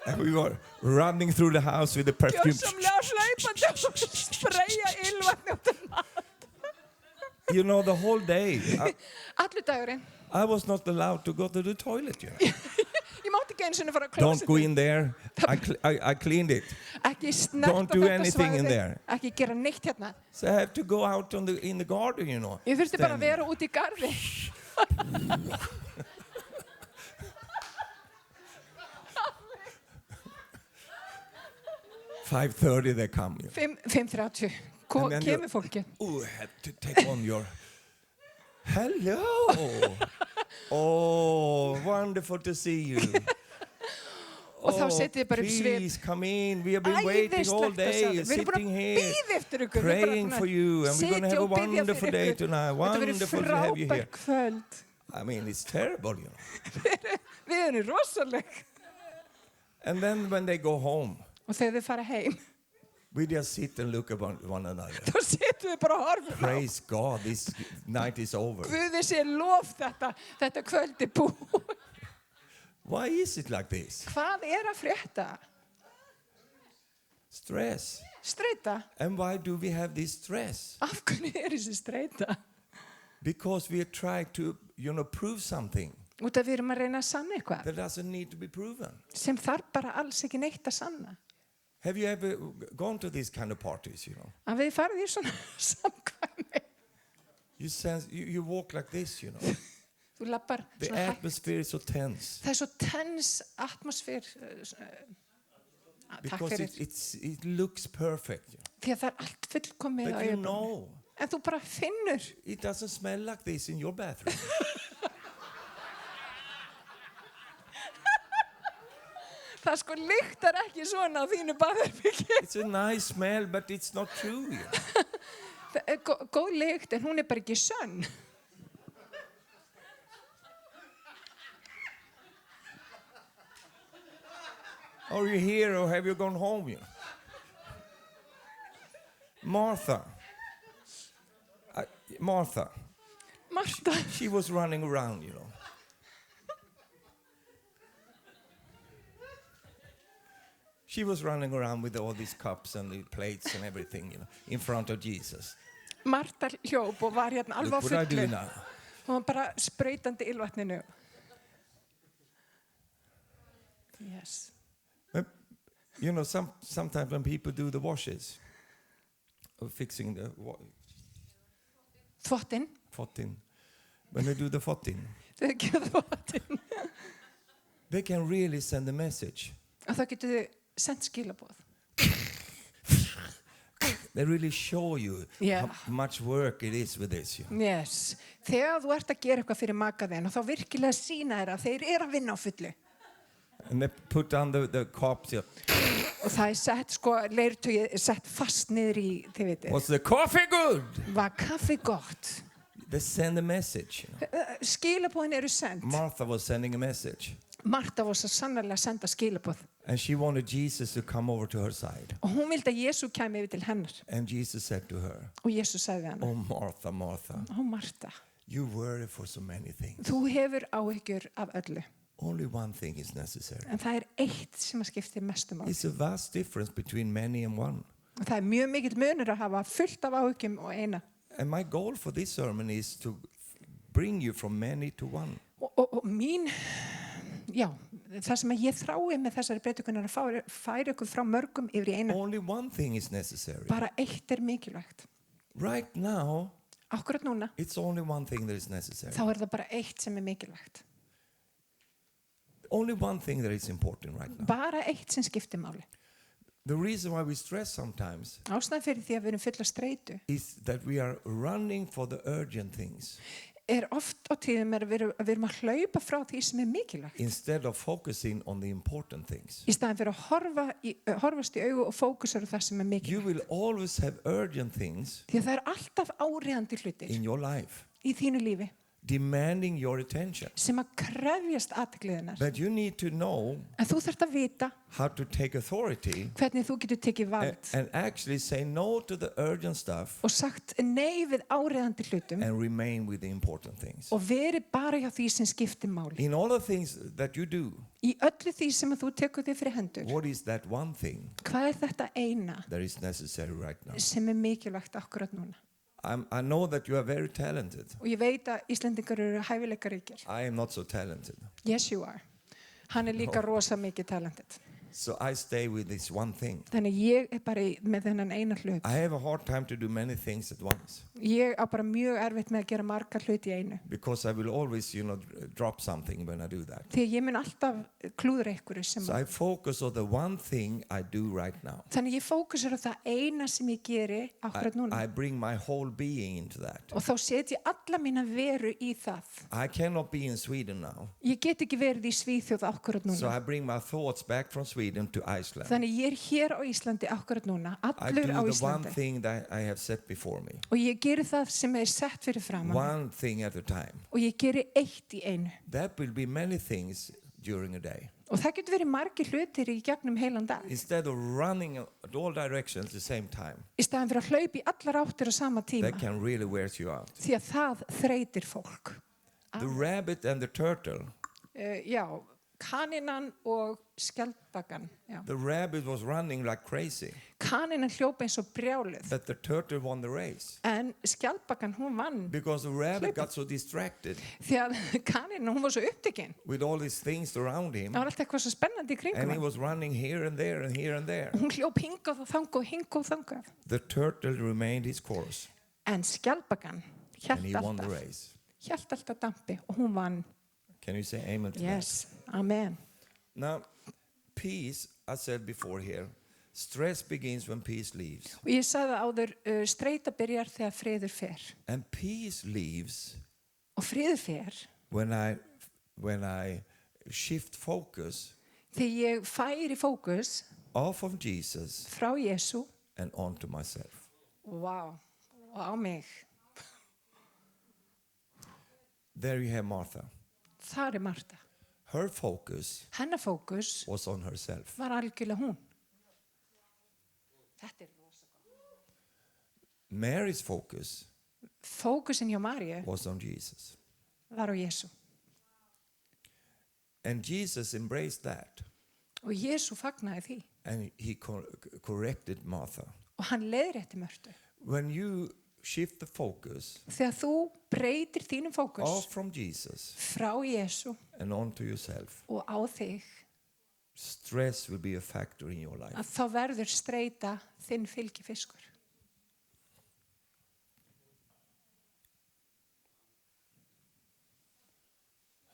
And we were running through the house with the perfume. Gjörsamlega hlaupandi og spraya ylvatni út um mat. You know, the whole day, Allur dagurinn. I was not allowed to go to the toilet. You know. Ég mátti ekki einu sinni fara á Don't go klósettið. in there. I cleaned it. Ekki snerta Don't do þetta anything in svæði. there. Ekki gera neitt hérna. So I have to go out in the garden, you know. Ég þurfti bara að Standing. vera út í garði. $5:30 they come. You know. 5:30. And then Kemur fólki. Oh, I have to take on your. Hello. Oh, wonderful to see you. Og þá setið þið bara upp svip. Please come in. We have been waiting all Æðislegt að day, sjá þig. Við erum sitting búin að here, bíða eftir ykkur. Við erum bara praying búin að for you, and we're going to sitja have a og biðja wonderful fyrir day ykkur. tonight. Þetta verður Wonderful to have you here. frábært kvöld. I mean, it's terrible, you know. Við erum rosaleg. And then when they go home, Og þegar þið fara heim, we just sit and look at one another. þá setum við bara að horfa á. Praise God, this night is over. Guði sé lof þetta kvöld er búið. Why is it like this? Hvað er að frétta? Stress. Streita. And why do we have this stress? Af hverju er þessi streita? Because we are trying to, you know, prove something Út af við erum að reyna að sanna eitthvað that doesn't need to be proven. sem þarf bara alls ekki neitt að sanna. Have you ever gone to these kind of parties, you know? Að við farið í svona samkvæmi. You sense, you walk like this, you know? Þú lappar The svona hægt. atmosphere is so tense. Það er svo tens atmosfér. Takk Because fyrir. it looks perfect. You know? Því að það allt fullkomið á But you yfirborðinu. know, En þú bara finnur. it doesn't smell like this in your bathroom. Það sko lyktar ekki svona á þínu baðherbyggi. It's a nice smell, but it's not true. You know. Það er góð lykt en hún er bara ekki sönn. Are you here or have you gone home? You know? Martha. Martha. Marta, She was running around, you know. She was running around with all these cups and the plates and everything, you know, in front of Jesus. Marta hljóp og var hérna alveg á Look what I do fullu. now. Hún var bara sprautandi ylvatninu. Yes. You know, sometimes when people do the washes, or fixing the Þvottinn. fotting, when they do the fotting, Þau gera þvottinn. they can really send a message. Og þá getur þau sendt skilaboð. They really show you Yeah. how much work it is with this. You know. Yes. Þegar þú ert að gera eitthvað fyrir maka þinn og þá virkilega sína þér að þeir eru að vinna á fullu. And they put down the cups. You know. Og það er sett, sko, leirtugið er sett fast niður í, þið veitir. Was the coffee good? Var kaffi gott? They send a message. You know. Skilabóðin eru sendt. Martha was sending a message. Marta var svo sannarlega að senda skilabóð. And she wanted Jesus to come over to her side. Og hún vildi að Jesú kæmi yfir til hennar. And Jesus said to her, Og Jesú sagði við hana, "Oh, Martha, Martha, ó Marta, you worry for so many things. þú hefur áhyggjur af öllu. Only one thing is necessary." En það er eitt sem að skiptir mestu máli. It's a vast difference between many and one. Og það er mjög mikill munur að hafa fullt af áhyggjum og eina. And my goal for this sermon is to bring you from many to one. Og mín, já, það sem ég þrái með þessari breytukunar að færa ykkur frá mörgum yfir í eina. Only one thing is necessary. Bara eitt er mikilvægt. Right now, Akkurat núna, it's only one thing that is necessary. þá er það bara eitt sem er mikilvægt. Only one thing that is important right now. Bara eitt sem skiptir máli. The reason why we stress sometimes Ástæðan fyrir því að við erum fulla streitu is that we are running for the urgent things er oft á tíðum að við erum að hlaupa frá því sem er mikilvægt. instead of focusing on the important things. Í staðan fyrir að horfast í augu og fókusar á það sem er You mikilvægt. will always have urgent things Því að það er alltaf áríðandi hlutir in your life í þínu lífi demanding your attention. sem að krefjast athygliðinnar. But you need to know En þú þarft að vita how to take authority hvernig þú getur tekið vald and actually say no to the urgent stuff og sagt nei við áríðandi hlutum and remain with the important things. og veri bara hjá því sem skiptir máli. In all the things that you do, Í öllu því sem að þú tekur þig fyrir hendur, what is that one thing hvað er þetta eina that is necessary right now? sem er mikilvægt akkurat núna? I know that you are very talented. Og ég veit að Íslendingar eru hæfileikaríkir. I am not so talented. Yes, you are. Hann er líka rosa mikið talented. So I stay with this one thing. Þannig ég er bara með þennan eina hlut. I have a hard time to do many things at once Ég á bara mjög erfitt með að gera margar hluti í einu. because I will always, drop something when I do that. Því að ég mun alltaf klúðra einhverju sem So I focus on the one thing I do right now. Þannig ég fókusar á það eina sem ég geri akkurat núna. I bring my whole being into that. Og þá set ég alla mína veru í það. I cannot be in Sweden now. Ég get ekki verið í Svíþjóð akkurat So núna. I bring my thoughts back from Sweden to Iceland. Þannig ég er hér á Íslandi akkurat núna. I do Allur á the one Íslandi. thing that I have set before me. Og ég geri það sem er sett fyrir framan. One thing at a time. Og ég geri eitt í einu. That will be many things during a day. Og það getur verið margir hlutir í gegnum heilan dag. Instead of running at all directions at the same time, Í staðan fyrir að hlaupa í allar áttir á sama tíma. that can really wear you out. Því að það þreytir fólk. The rabbit and the turtle. Já, kaninan og skjaldbakan. Já. The rabbit was running like crazy, Kaninan hljópa eins og brjáluð. but the turtle won the race En skjaldbakan hún vann. because the rabbit got so distracted Því að kaninan hún var svo upptekinn. with all these things around him, Það var alltaf eitthvað svo spennandi í kringum and he hann. was running here and there and here and there. Hún hljóp hingað og þangað og hingað og þangað. The turtle remained his course, En skjaldbakan and he hélt won the alltaf. race. Hélt alltaf dampi og hún vann. Can you say amen to Yes, amen. that? Now, peace, I said before here, Stress begins when peace leaves. Og ég sagði áður, streita byrjar þegar friður fer. And peace leaves Og friður fer when I shift focus þegar ég færi fókus off of Jesus frá Jesú and onto myself. og á mig. There you have Martha. Þar er Marta. Her focus Hennar fókus was on herself. var algjörlega hún. Þetta er rosa gott. Mary's focus Fókusin hjá Maríu was on Jesus. var á Jesú. And Jesus embraced that. Og Jesú fagnaði því. And he corrected Martha. Og hann leiðrétti Mörtu. When you shift the focus Þegar þú breytir þínum fókus off from Jesus frá Jesú and onto yourself, og á þig, stress will be a factor in your life. að þá verður streita þinn fylgifiskur.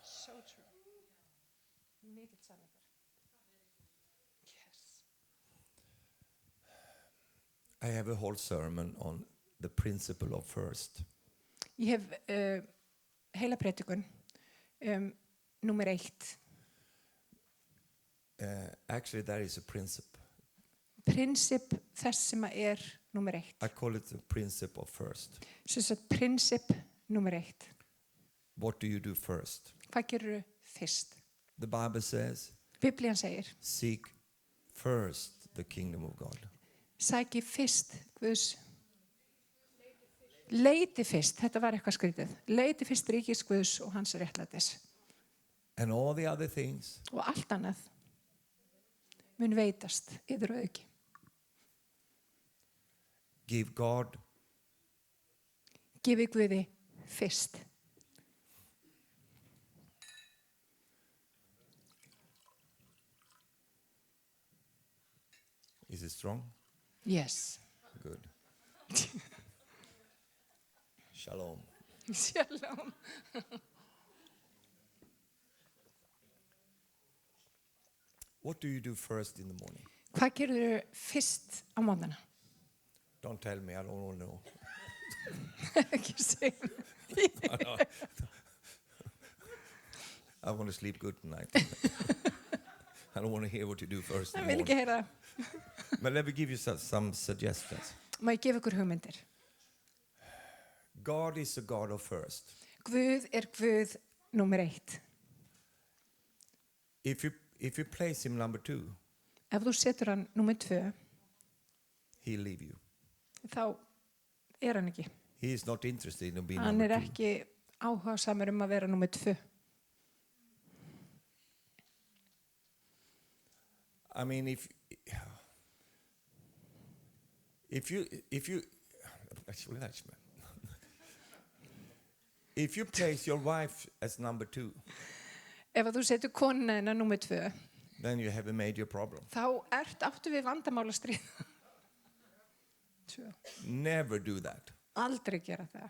So true. Mikið sannleikur. Yes. I have a whole sermon on the principle of first. Ég hef heila predikun númer 1. Actually, there is a principle. Prinsip þess sem er númer 1. I call it the principle of first. Sem sagt prinsip númer 1. What do you do first? Hvað gerur fyrst? The Bible says, Biblían segir, seek first the kingdom of God. sæki fyrst Guðs. Leiti fyrst, þetta var eitthvað skrítið. Leiti fyrst ríkis Guðs og hans réttlætis. And all the other things Og allt annað mun veitast yfir og auki. give God Gifi Guði fyrst. Is it strong? Yes. Good. Shalom. Shalom. What do you do first in the morning? Hvað gerur fyrst á móðana? Don't tell me, I don't want to know. Ekki segja. I want to sleep good tonight. I don't want to hear what you do first in Það the vil ekki morning. heyra. But let me give you some suggestions. Má ég gefa ykkur hugmyndir? God is a God of first. Guð er Guð númer 1. If you place him number 2, Ef þú setur hann númer 2, he'll leave you. þá er hann ekki. He is not interested in being Hann number er 2. ekki áhugasamur að vera númer 2. I mean, if you if you place your wife as number 2, Ef þú setur konuna þína númer 2, then you have a major problem. þá áttu við vandamála stríða. Never do that. Aldrei gera það.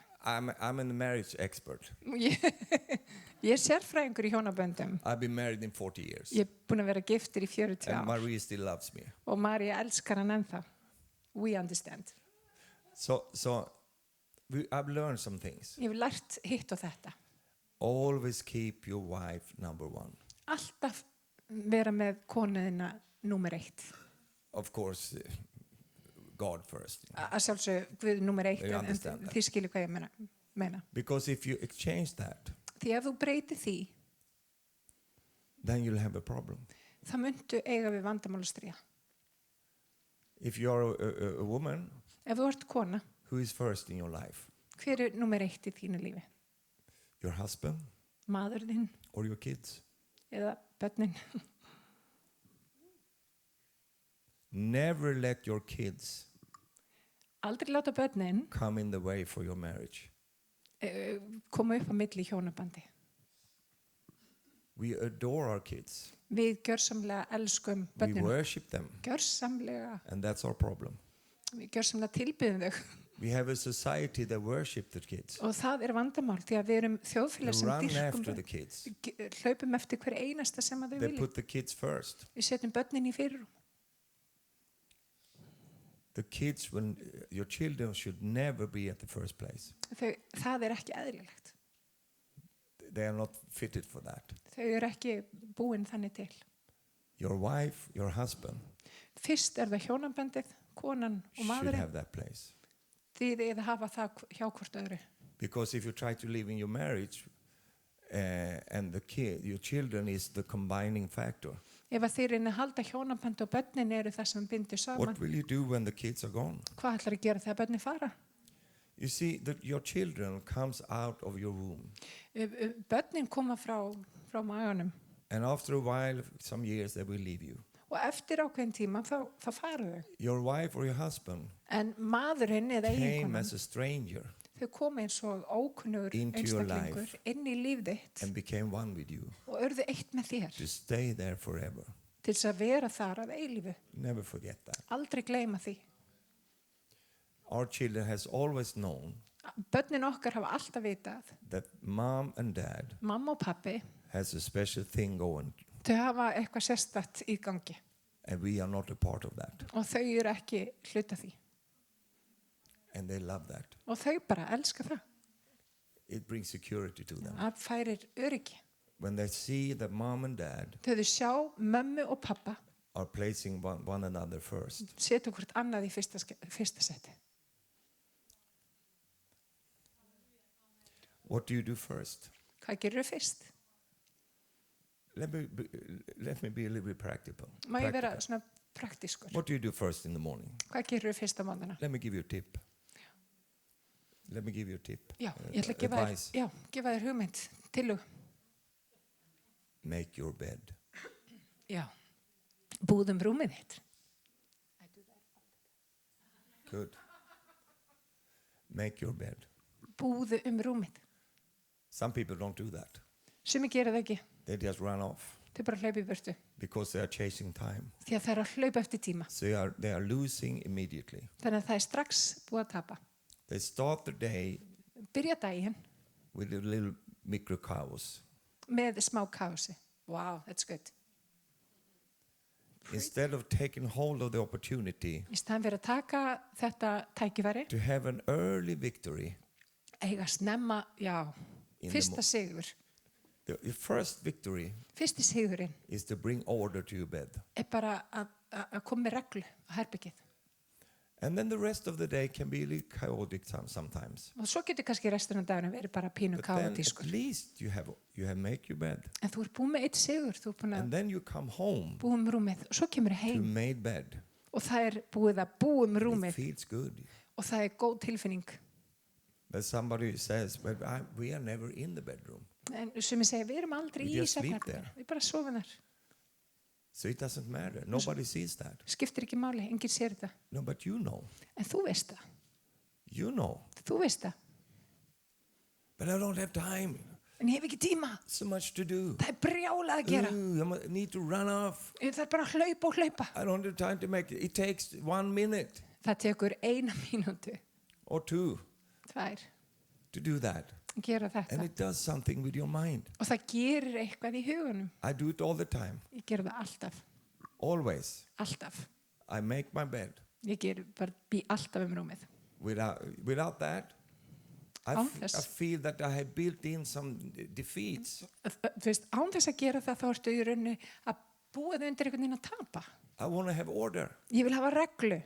I'm a marriage expert. Ég er sérfræðingur í hjónaböndum. I've been married in 40 years. Ég er búin að vera giftur í 40 And ár. Marie still loves me. Og María elskar hann ennþá. We understand. So I've learned some things. Ég hef lært hitt og þetta. Always keep your wife number 1. Alltaf vera með konuðina númer 1. Of course, God first. Að sjálfsög Guð númer 1, You en understand that. þið skilur hvað ég meina. Because if you exchange that, Því ef þú breytir því, then you'll have a problem. þá muntu eiga við vandamála stríða. If you're a woman Ef þú ert kona, who is first in your life, hver er númer 1 í þínu lífi? your husband Maður þinn or your kids, eða börnin? never let your kids Aldrei láta börnin come in the way for your marriage. koma upp á milli í hjónabandi. We adore our kids. Við gjörsamlega elskum We börnina. worship them, Gjörsamlega, and that's our problem. við gjörsamlega tilbyðum þau. We have a society that worship the kids. Og það er vandamál því að við erum They þjóðfélag sem run dyrkum after the börn. kids. Hlaupum eftir hver einasta sem að þau They vilja. put the kids first. Við setjum börnin í fyrirrúm. Your children should never be at the first place. Það ekki eðlilegt. They are not fitted for that. Þau ekki búin þannig til. Your wife, your husband Fyrst það hjónabandið, konan og should maðurinn. have that place. Þið eða hafa það hjá hvort öðru. Because if you try to live in your marriage and your children is the combining factor, Ef að þið reyna að halda hjónabandi og börnin eru það sem bindur saman, what will you do when the kids are gone? hvað ætlar að gera þegar börnin fara? You see, your children comes out of your womb. Börnin koma frá maganum And after a while, some years, they will leave you. og eftir ákveðin tíma þá fara þau. Your wife or your husband En maðurinn eða came eiginkonan, as a stranger þau koma eins og ókunnugur into your einstaklingur life. inn í líf þitt and became one with you og urðu eitt með þér to stay there forever. til þess að vera þar að eilífu. Never forget that. Aldrei gleyma því. Our children has always known Börnin okkar hafa alltaf vitað, that mom and dad mamma og pappi, has a special thing going, þau hafa eitthvað sérstakt í gangi and we are not a part of that. og þau eru ekki hluta því. And they love that. Og þau bara elska það. It brings security to them. Það færir öryggi. When they see that mom and dad Þau sjá mömmu og pappa are placing one another first, setja hvort annað í fyrsta seti. what do you do first? Hvað gerur þau fyrst? Let me be a little bit practical. Má ég vera Practical. svona praktískur? What do you do first in the morning? Hvað gerur þau fyrst á morgnana? Let me give you a tip. Let me give you a tip. Já, ég ætla að Advice. gefa þér hugmynd, tillögu. Make your bed. Já, búðum rúmið þitt. Good. Make your bed. Búðu rúmið. Some people don't do that. Sumi gera það ekki, They just run off þau bara hlaupa í burtu. because they are chasing time. Því að það að hlaupa eftir tíma. So they are losing immediately. Þannig að það strax búið að tapa. They start the day Byrja daginn with a little micro chaos. með smá kási. Wow, that's good. Instead of taking hold of the opportunity Í staðan fyrir að taka þetta tækifæri, to have an early victory, eiga snemma, In the fyrsta sigur. the first victory Fyrsti sigurinn is to bring order to your bed. bara að koma með reglu á herbyggið. And then the rest of the day can be a little chaotic sometimes. Og svo getur kannski restin af daginn verið bara pínu But then at kaotískur. least you have make your bed. En þú búið með eitt sigur, þú búin að And then you come home búið rúmið og svo kemur to heim made bed. og það búið að búið It rúmið feels good. og það góð tilfinning. But somebody says, but we are never in the bedroom. En sem ég segja, við erum aldrei We í just sleep svefnherberginu. there. Við bara sofum þar. So it doesn't matter. Nobody sees that. Skiptir ekki máli, enginn sér þetta. No, but you know. En þú veist það. You know. Þú veist það. But I don't have time. En ég hef ekki tíma. So much to do. Það brjálað að gera. I need to run off. Það bara að hlaupa og hlaupa. I don't have time to make it. It takes 1 minute Það tekur 1 mínútu, or 2 2, to do that. að gera And þetta. it does something with your mind. Og það gerir eitthvað í hugunum. I do it all the time. Ég ger það alltaf. Always. Alltaf. I make my bed. Ég ger bara bý alltaf rúmið. Without that, I Án þess. feel that I have built in some defeats. Þú veist, án þess að gera það þá ertu í rauninni að búa þau undir einhvern veginn að tapa. I want to have order. Ég vil hafa reglu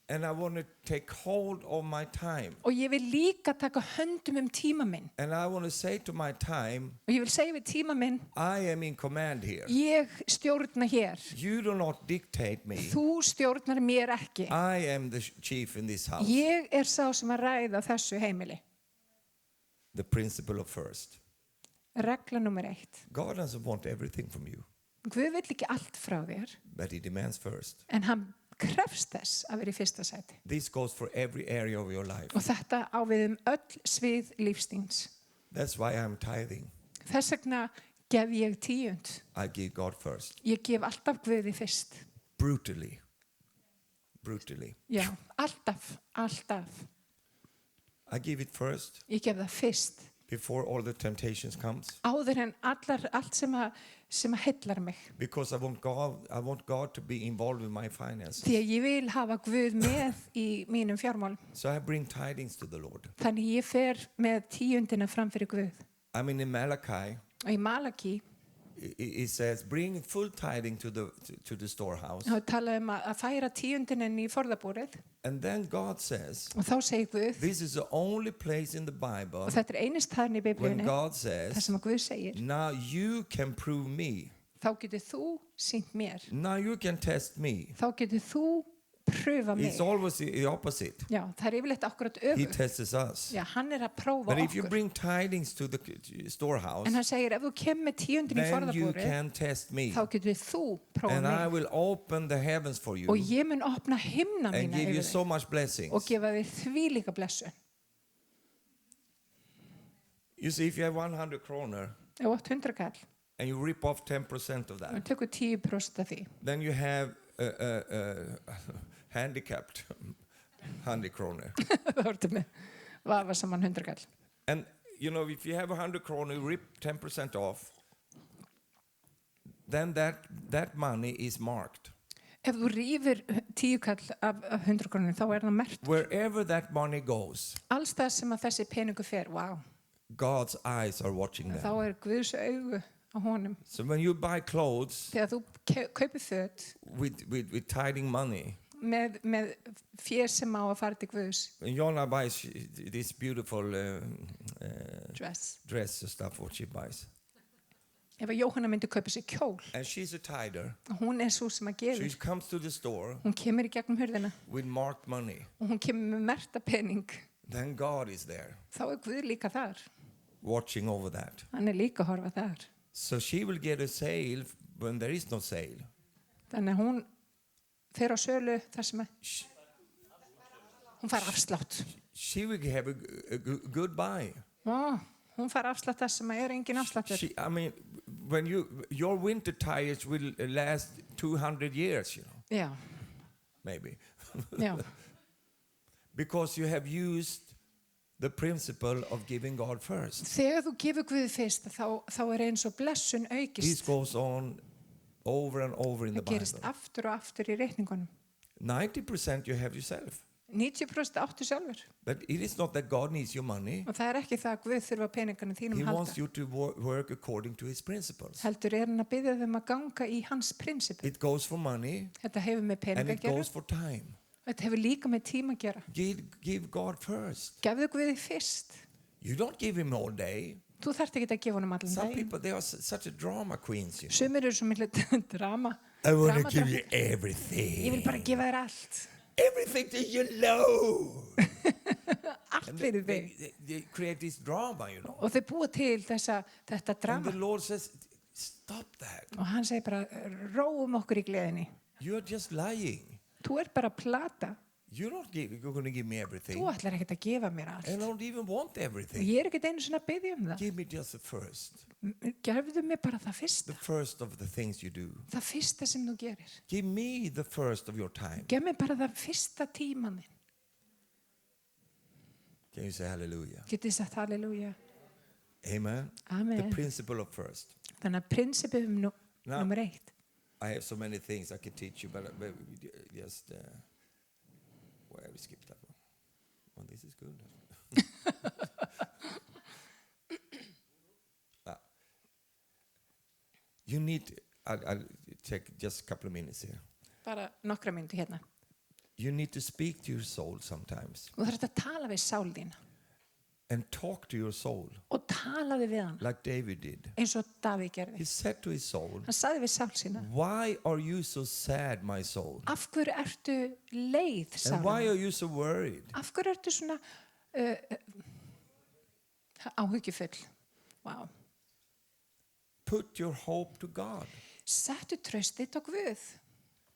And I want to take hold of my time. og ég vil líka taka höndum tíma minn. And I want to say to my time, Og ég vil segja við tíma minn, I am in command here. ég stjórna hér. You do not dictate me. Þú stjórnar mér ekki. I am the chief in this house. Ég sá sem að ræða þessu heimili. The principle of first. Regla nummer 1. God doesn't want everything from you, Guð vill ekki allt frá þér, but he demands first. en hann krefst þess að vera í fyrsta sæti. This goes for every area of your life. Og þetta á við öll svið lífstíns. That's why I'm tithing. Þess vegna gef ég 10. I give God first. Ég gef alltaf Guði fyrst. Brutally. Brutally. Já, alltaf. I give it first Ég gef það fyrst. before all the temptations comes. áður en allt sem að heillar mig. Because I want God to be involved with my finances. Því að ég vil hafa Guð með í mínum fjármálum. So I bring tidings to the Lord. Þannig ég fer með tíundina fram fyrir Guð. I mean, in Malachi, Og í Malaki, it says, bring full tiding to the storehouse. þá talaðum að færa tíundina inn í forðabúrið. And then God says, Og þá segir Guð, this is the only place in the Bible og þetta einist þarna í when Biblíunni, God þar says, sem að Guð segir, now you can prove me. þá getur þú sýnt mér. Now you can test me. Þá getur þú pröfa mig. It's always the opposite. Já, það yfirleitt akkurat He öfugt. tests us. Já, hann að prófa But if you okkur. bring tidings to the storehouse, En hann segir, ef þú kemur með tíundin í then you forðabúrið, can test me. þá getur þú prófa And I mig. will open the heavens for you Og ég mun opna himna and mína give you yfir so þig much blessings. og gefa þig þvílíka blessun. You see, if you have 100 kroner Ef þú átt 100 kall, and you rip off 10% of og that, tökur 10% af því, then you have handicapped 100 kroner. þá ertu með vafa saman 100 kall. And you know, if you have 100 kroner, you rip 10% off, then that money is marked. Ef þú rýfir 10 kall af 100 krónum, þá það merkt. Wherever that money goes, Alls það sem að þessi peningu fer, wow, God's eyes are watching þá them. Guðs augu á honum. So when you buy clothes Þegar þú kaupir föt with tiding money, með fér sem á að fara til Guðs, when Jonna buys this beautiful dress. dress and stuff, what she buys, Ef að Jóhanna myndi kaupa sér kjól, and she's a tider, hún svo sem að she gefur. comes to the store Hún kemur í gegnum hurðina with marked money, og hún kemur með merkta pening. then God is there Þá Guð líka þar. watching over that. Hann líka að horfa þar. So she will get a sale when there is no sale. Þannig að hún fer á sölu þar sem að hún fær afslátt. She will have a good buy. Ó, hún fær afslátt þar sem að engin afsláttur. I mean, when your winter tires will last 200 years, you know, Já, maybe. já. Because you have used the principle of giving God first. Þegar þú gefur Guði fyrst, þá eins og blessun This aukist. goes on over and over in the Það gerist Bible. aftur og aftur í reikningunum. 90% you have yourself. 90% áttu sjálfur. But it is not that God needs your money. Og það ekki það að Guð þurfa peningana He þínum wants halda. you to work according to his principles. Heldur hann að biðja þeim að ganga í hans prinsipum. It goes for money Þetta hefur með and peninga it að gera. goes for time. Þetta hefur líka með tíma að gera. Give God first. Gefðu Guði fyrst. You don't give him all day. Þú þarft ekki að gefa honum allan Some daginn. people, they are such a drama queens. You know? Sumir svo miklu drama. I want to drama- give you Ég vil everything. bara gefa þér allt. Everything that you know. Allt And fyrir þig. they create this drama, you know. Og þau búa til þetta And the drama. Lord says, stop that. Og hann segir bara, róum okkur í gleðinni. You are just lying. Þú bara að plata. You're going to give me everything. Þú ætlar ekkert að gefa mér And I allt. don't even want Og everything. ég ekkert einu svona að biðja það. Give me just the first. Gefðu mér bara það The fyrsta. first of the things you do. Það fyrsta sem þú gerir. Give me the first of your time. Gef mér bara það fyrsta tíman þinn. Can you say hallelujah? Getið sagt halleluja. Amen. The Amen. principle of first. Þannig að prinsipið Now- nummer 1. I have so many things I could teach you, but just where we skip that one. Well, this is good. You need. I'll take just a couple of minutes here. Bara nokkra myndu hérna. You need to speak to your soul sometimes Og það er að tala við sál þína. and talk to your soul Og talaði við hann. like David did. Eins og Davíð gerði. He said to his soul, Hann sagði við sál sína. "Why are you so sad, my soul? Af hverju ertu leið And why sálina? are you so worried? Af hverju ertu svona áhyggjufull? Vá. Put your hope to God." Settu traustið á Guð.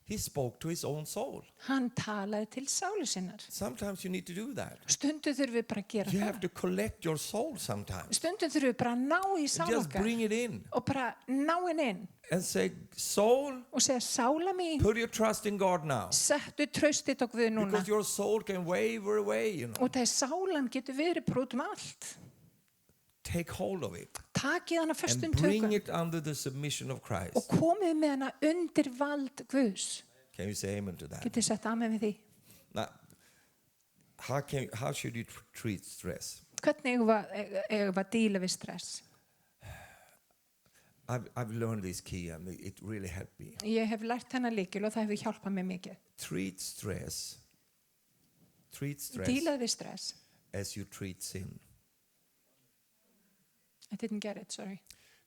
He spoke to his own soul. Hann talaði til sálu sinnar. Sometimes you need to do that. Stundum þurfum við bara að gera You have það. to collect your soul sometimes. Stundum þurfum við bara að ná í sál Just okkar. bring it in Og bara ná henni inn. and say, "Soul, Og segja, sála mín, put your trust in God now." settu traustið á Guð núna. Because your soul can waver away, you know. Og það sálan getur verið bara út allt. take hold of it Takið hana föstum and bring tökum it under the submission of og Christ. komið með hana undir vald Guðs. Can you say amen to that? Getið sett amen við því? Now, how should you treat stress? Hvernig eigum við að díla við stress? I've learned this key and it really helped me. Ég hef lært hennar lykil og það hefur hjálpað mér mikið. Treat stress Dílaðu við stress. as you treat sin. I didn't get it, sorry.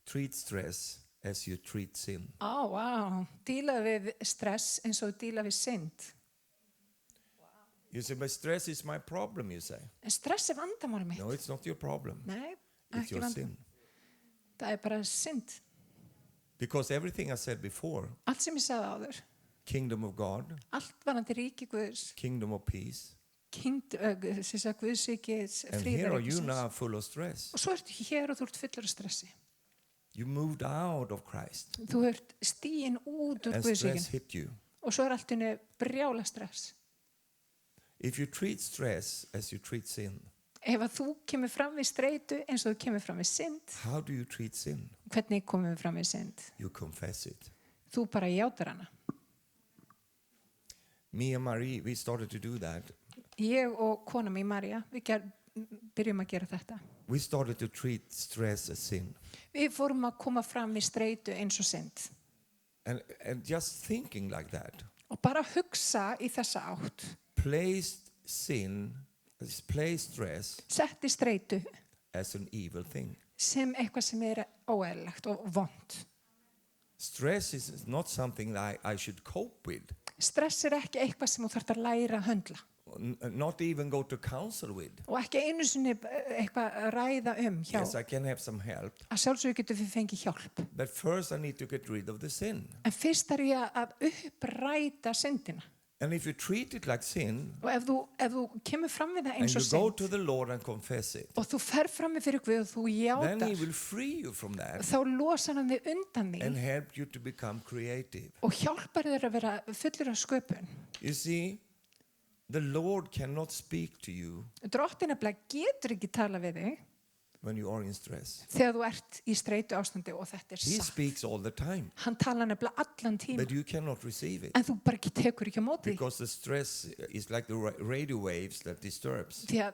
Treat stress as you treat sin. Wow. Dílaðu við stress eins og díla við synd. You say, but stress is my problem, you say. En stress er vandamál mitt. No, it's not your problem. Nei, It's ekki your vandamál. sin. Það er bara synd. Because everything I said before, Allt sem ég sagði áður. kingdom of God, Allt varandi ríki Guðs. kingdom of peace, Guðsríkis and here are you fríðaríkisins. now full of stress. Og svo ertu hér og þú ert fullur af stressi. You moved out of Christ Þú ert stíin út úr and stress Guðsríkin. hit you. Og svo er allt henni brjála stress. If you treat stress as you treat sin, Ef að þú kemur fram við streitu eins og þú kemur fram við synd, how do you treat sin? hvernig komum við fram við synd? You confess it. Þú bara játar hana. Me and Marie, we started to do that. Ég og kona mín Marja, við byrjum að gera þetta. We started to treat stress as sin. Við fórum að koma fram við streitu eins og synd. And just thinking like that, Og bara hugsa í þessa átt. place stress Setti streitu as an evil thing. sem eitthvað sem er óeðlilegt og vont. Stress is not something that I should cope with, Stress er ekki eitthvað sem þú þarft að læra að höndla. not even go to counsel with. Og ekki einu sinni eitthvað að ræða hjá. Yes, I can have some help, Að sjálfsögur getur við fengið hjálp. but first I need to get rid of the sin. En fyrst er ég að uppræta syndina. And if you treat it like sin, Og ef þú kemur fram við það and eins you og go synd to the Lord and confess it, og þú fer fram með fyrir Guð og þú then He játar, will free you from that þá losar hann þig undan and því help you to become creative. og hjálpar þér að vera fullur af sköpun. You see, the Lord cannot speak to you Drottinn nefnilega getur ekki tala við þig when you are in stress. þegar þú ert í streitu ástandi og þetta er He satt. speaks all the time, Hann tala nefnilega allan tíma but you cannot receive it en þú bara tekur ekki á móti því. because the stress is like the radio waves that disturbs. Því að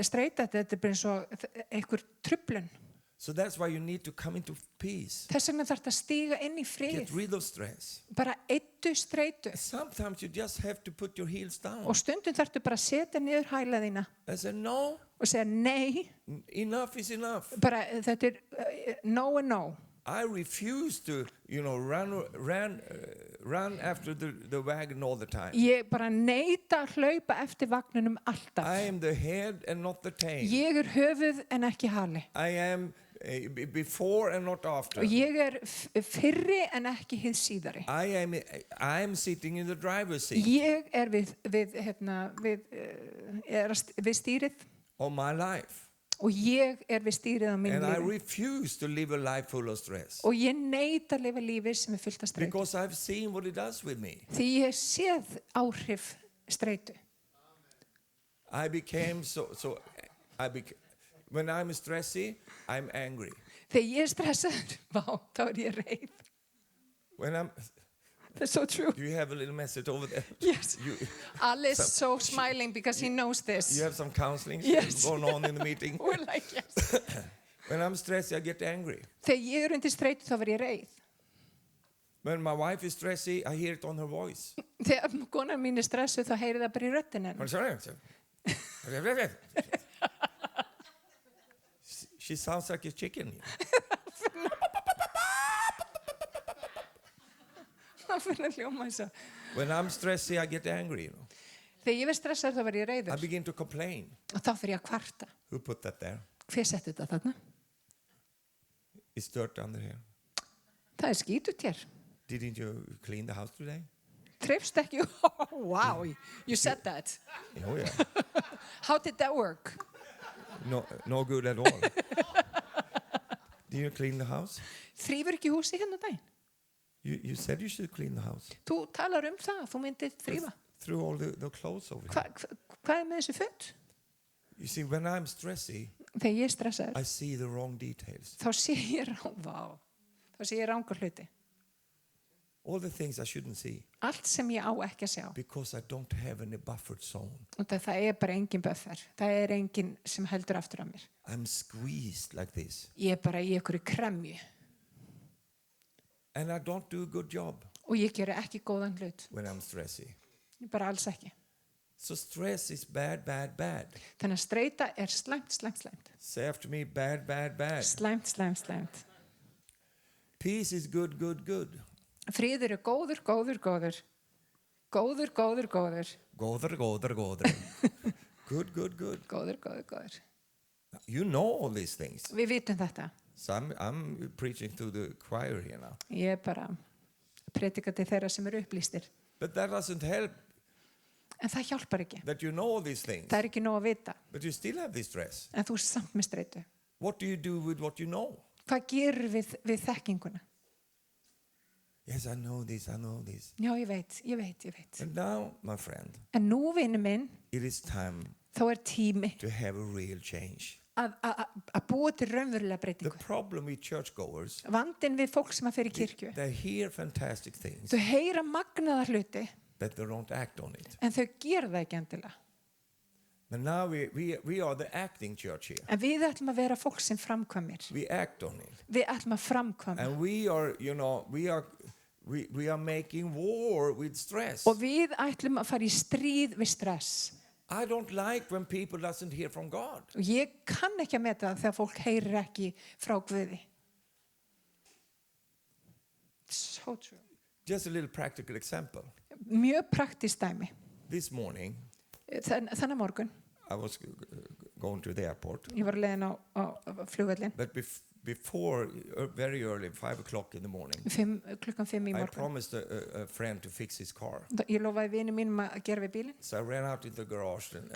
streita þetta er bara eins og einhver trublun. So that's why you need to come into peace. Þess vegna þarf að stíga inn í Get frið. rid of stress. Bara eittu streitu. Sometimes you just have to put your heels down Og stundum þarftu bara að setja niður hæla þína and say, no, og segja nei, enough is enough. bara þetta er no and no. I refuse to, run after the wagon all the time. Ég bara neita að hlaupa eftir vagninum alltaf. I am the head and not the tail. Ég er höfuð en ekki hali. I am before and not after. Og ég er fyrri en ekki hið síðari. I am sitting in the driver's seat Ég er við stýrið of my life. og ég er við stýrið á mínu And I lífi. refuse to live a life full of stress. Og ég neita að lifa lífi sem er fyllt af streitu. Because I've seen what it does with me. Því ég séð áhrif streitu. I became when I'm stressy, I'm angry. Þegar ég er stressaður, þá er ég reið. When I'm, That's so true. you have a little message over there. Yes. You, Alice so smiling because he knows this. you have some counseling Yes. going on in the meeting. We're like, yes. When I'm stressy, I get angry. Þegar ég er undir streitu, þá verð ég reið. When my wife is stressy, I hear it on her voice. Þegar konan mín er stressuð, þá heyri það bara í röddin hennar. She sounds like a chicken. Það fyrir að hljóma eins og. When I'm stressy, I get angry. Þegar ég verð stressaður, þá verð ég I reiður. begin to complain. Og þá fyrir ég að kvarta. Who put that there? Hver setti þetta þarna? It's dirt under here. Það er skítut hér. Didn't you clean the house today? Trefst ekki. Wow, you said that. Oh yeah. How did that work? No good at all. Did you clean the house? Þrífur ekki húsi hérna daginn? You said you should clean the house. Þú talar það, þú myndir þrífa. Threw all the clothes over here. Hvað er með þessu föt? You see, when I'm stressy, Þegar ég er stressaður, I see the wrong details. þá sé ég ranga hluti. All the things I shouldn't see Allt sem ég á ekki að sjá. because I don't have any buffered zone. Og það er bara engin buffer. Það er engin sem heldur aftur af mér. I'm squeezed like this. Ég er bara í einhverju kremju. And I don't do a good job Og ég gera ekki góðan hlut. when I'm stressy. Bara alls ekki. So stress is bad, bad, bad. Þannig að streita er slæmt. Say after me, bad, bad, bad. Slæmt. Peace is good, good, good. Friður er góður. Góður. Góður. Good, good, good. Góður. You know all these things. Við vitum þetta. So I'm preaching to the choir here now. Ég er bara predika til þeirra sem eru upplýstir. But that doesn't help En það hjálpar ekki. that you know all these things. Það er ekki nóg að vita. But you still have this stress. En þú er samt með streitu. What do you do with what you know? Hvað gerir við þekkinguna? Yes, I know this. Já, ég veit. And now, my friend, En nú, vinur minn, it is time þá er tími to have a real change. að búa til raunverulega The breytingu. problem with churchgoers, Vandinn við fólk sem að fer í kirkju. they hear fantastic things, Þau heyra magnaða hluti, but they don't act on it. en þau gera það ekki endilega. But now we are the acting church here. En við ætlum að vera fólk sem framkvæmir. We act on it. Við ætlum að framkvæma. And we are making war with stress. Og við ætlum að fara í stríð við stress. I don't like when people doesn't hear from God. Og ég kann ekki að meta það þegar fólk heyrir ekki frá Guði. So true. Just a little practical example. Mjög praktist dæmi. This morning, Þannig morgun, I was going to the airport. ég var leiðin á flugvöllin, But before, very early, 5 o'clock in the morning, klukkan 5 í I morgun. promised a friend to fix his car. Ég lofaði vini mínum að gera við bílinn, So I ran out into the garage and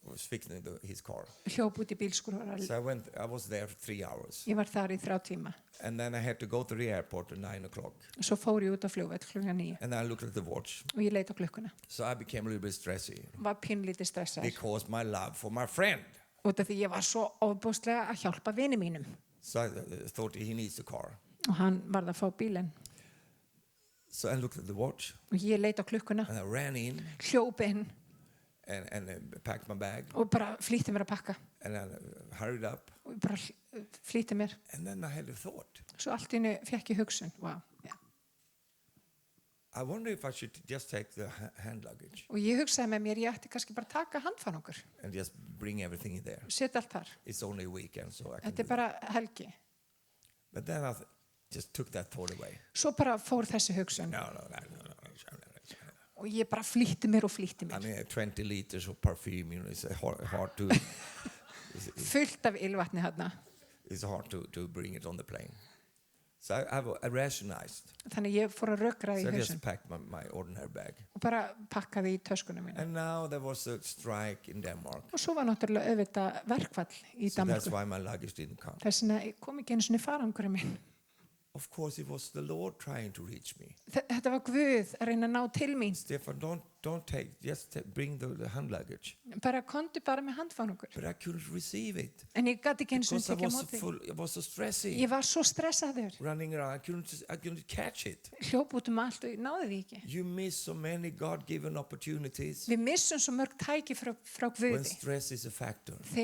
was fixing his car. hljóp út í bílskúr. So I was there for 3 hours. Ég var þar í 3 tíma. And then I had to go to the airport at 9 o'clock. Svo fór ég út á flugvöll klukkan 9 And I looked at the watch. og ég leit á klukkuna. So I became a little bit stressy Var pínlítið stressaður. because my love for my friend. Út af því ég var svo ofbúðslega að hjálpa vini mínum. So I thought he needs the car. Og hann varð að fá bílinn. So I looked at the watch Og ég leit á klukkuna, and I ran in hljóp inn and packed my bag og bara flýtti mér að pakka. and I hurried up. Og bara flýtti mér. And then I had a thought. Svo allt í einu fékk ég hugsun. Wow. Ja. I wonder if I should just take the hand luggage Og ég hugsaði með mér, ég ætti kannski bara taka handfangur. and just bring everything in there. Sett allt þar. It's only a weekend, so I can Þetta do er bara helgi. that. But then I just took that thought away. Svo bara fór þessi hugsun. No. Og ég bara flýtti mér. I mean, 20 liters of perfume, it's hard to Fullt af ylvatni hérna. it's hard to bring it on the plane. So I rationalized. Þannig ég fór að rökra So í I hugsun. just packed my ordinary bag. Og bara pakkaði í töskunum mínu. And now there was a strike in Denmark. Og svo var náttúrulega auðvitað verkfall í So that's Danmörku. why my luggage didn't come. Þess vegna kom ekki einu sinni farangurinn minn. Of course, it was the Lord trying to reach me. Þetta var Guð að reyna að ná til mín. Stefan, don't take, just bring the hand luggage. Bara kontu bara með handfangur. But I couldn't receive it En ég gæti ekki einu sinni because I tekja was móti. I was so stressy. Ég var svo stressaður. Running around, I couldn't catch it. Hljóp út allt og ég náði því ekki. You miss so many God-given opportunities Við missum svo mörg tæki frá when Guði. stress is a factor.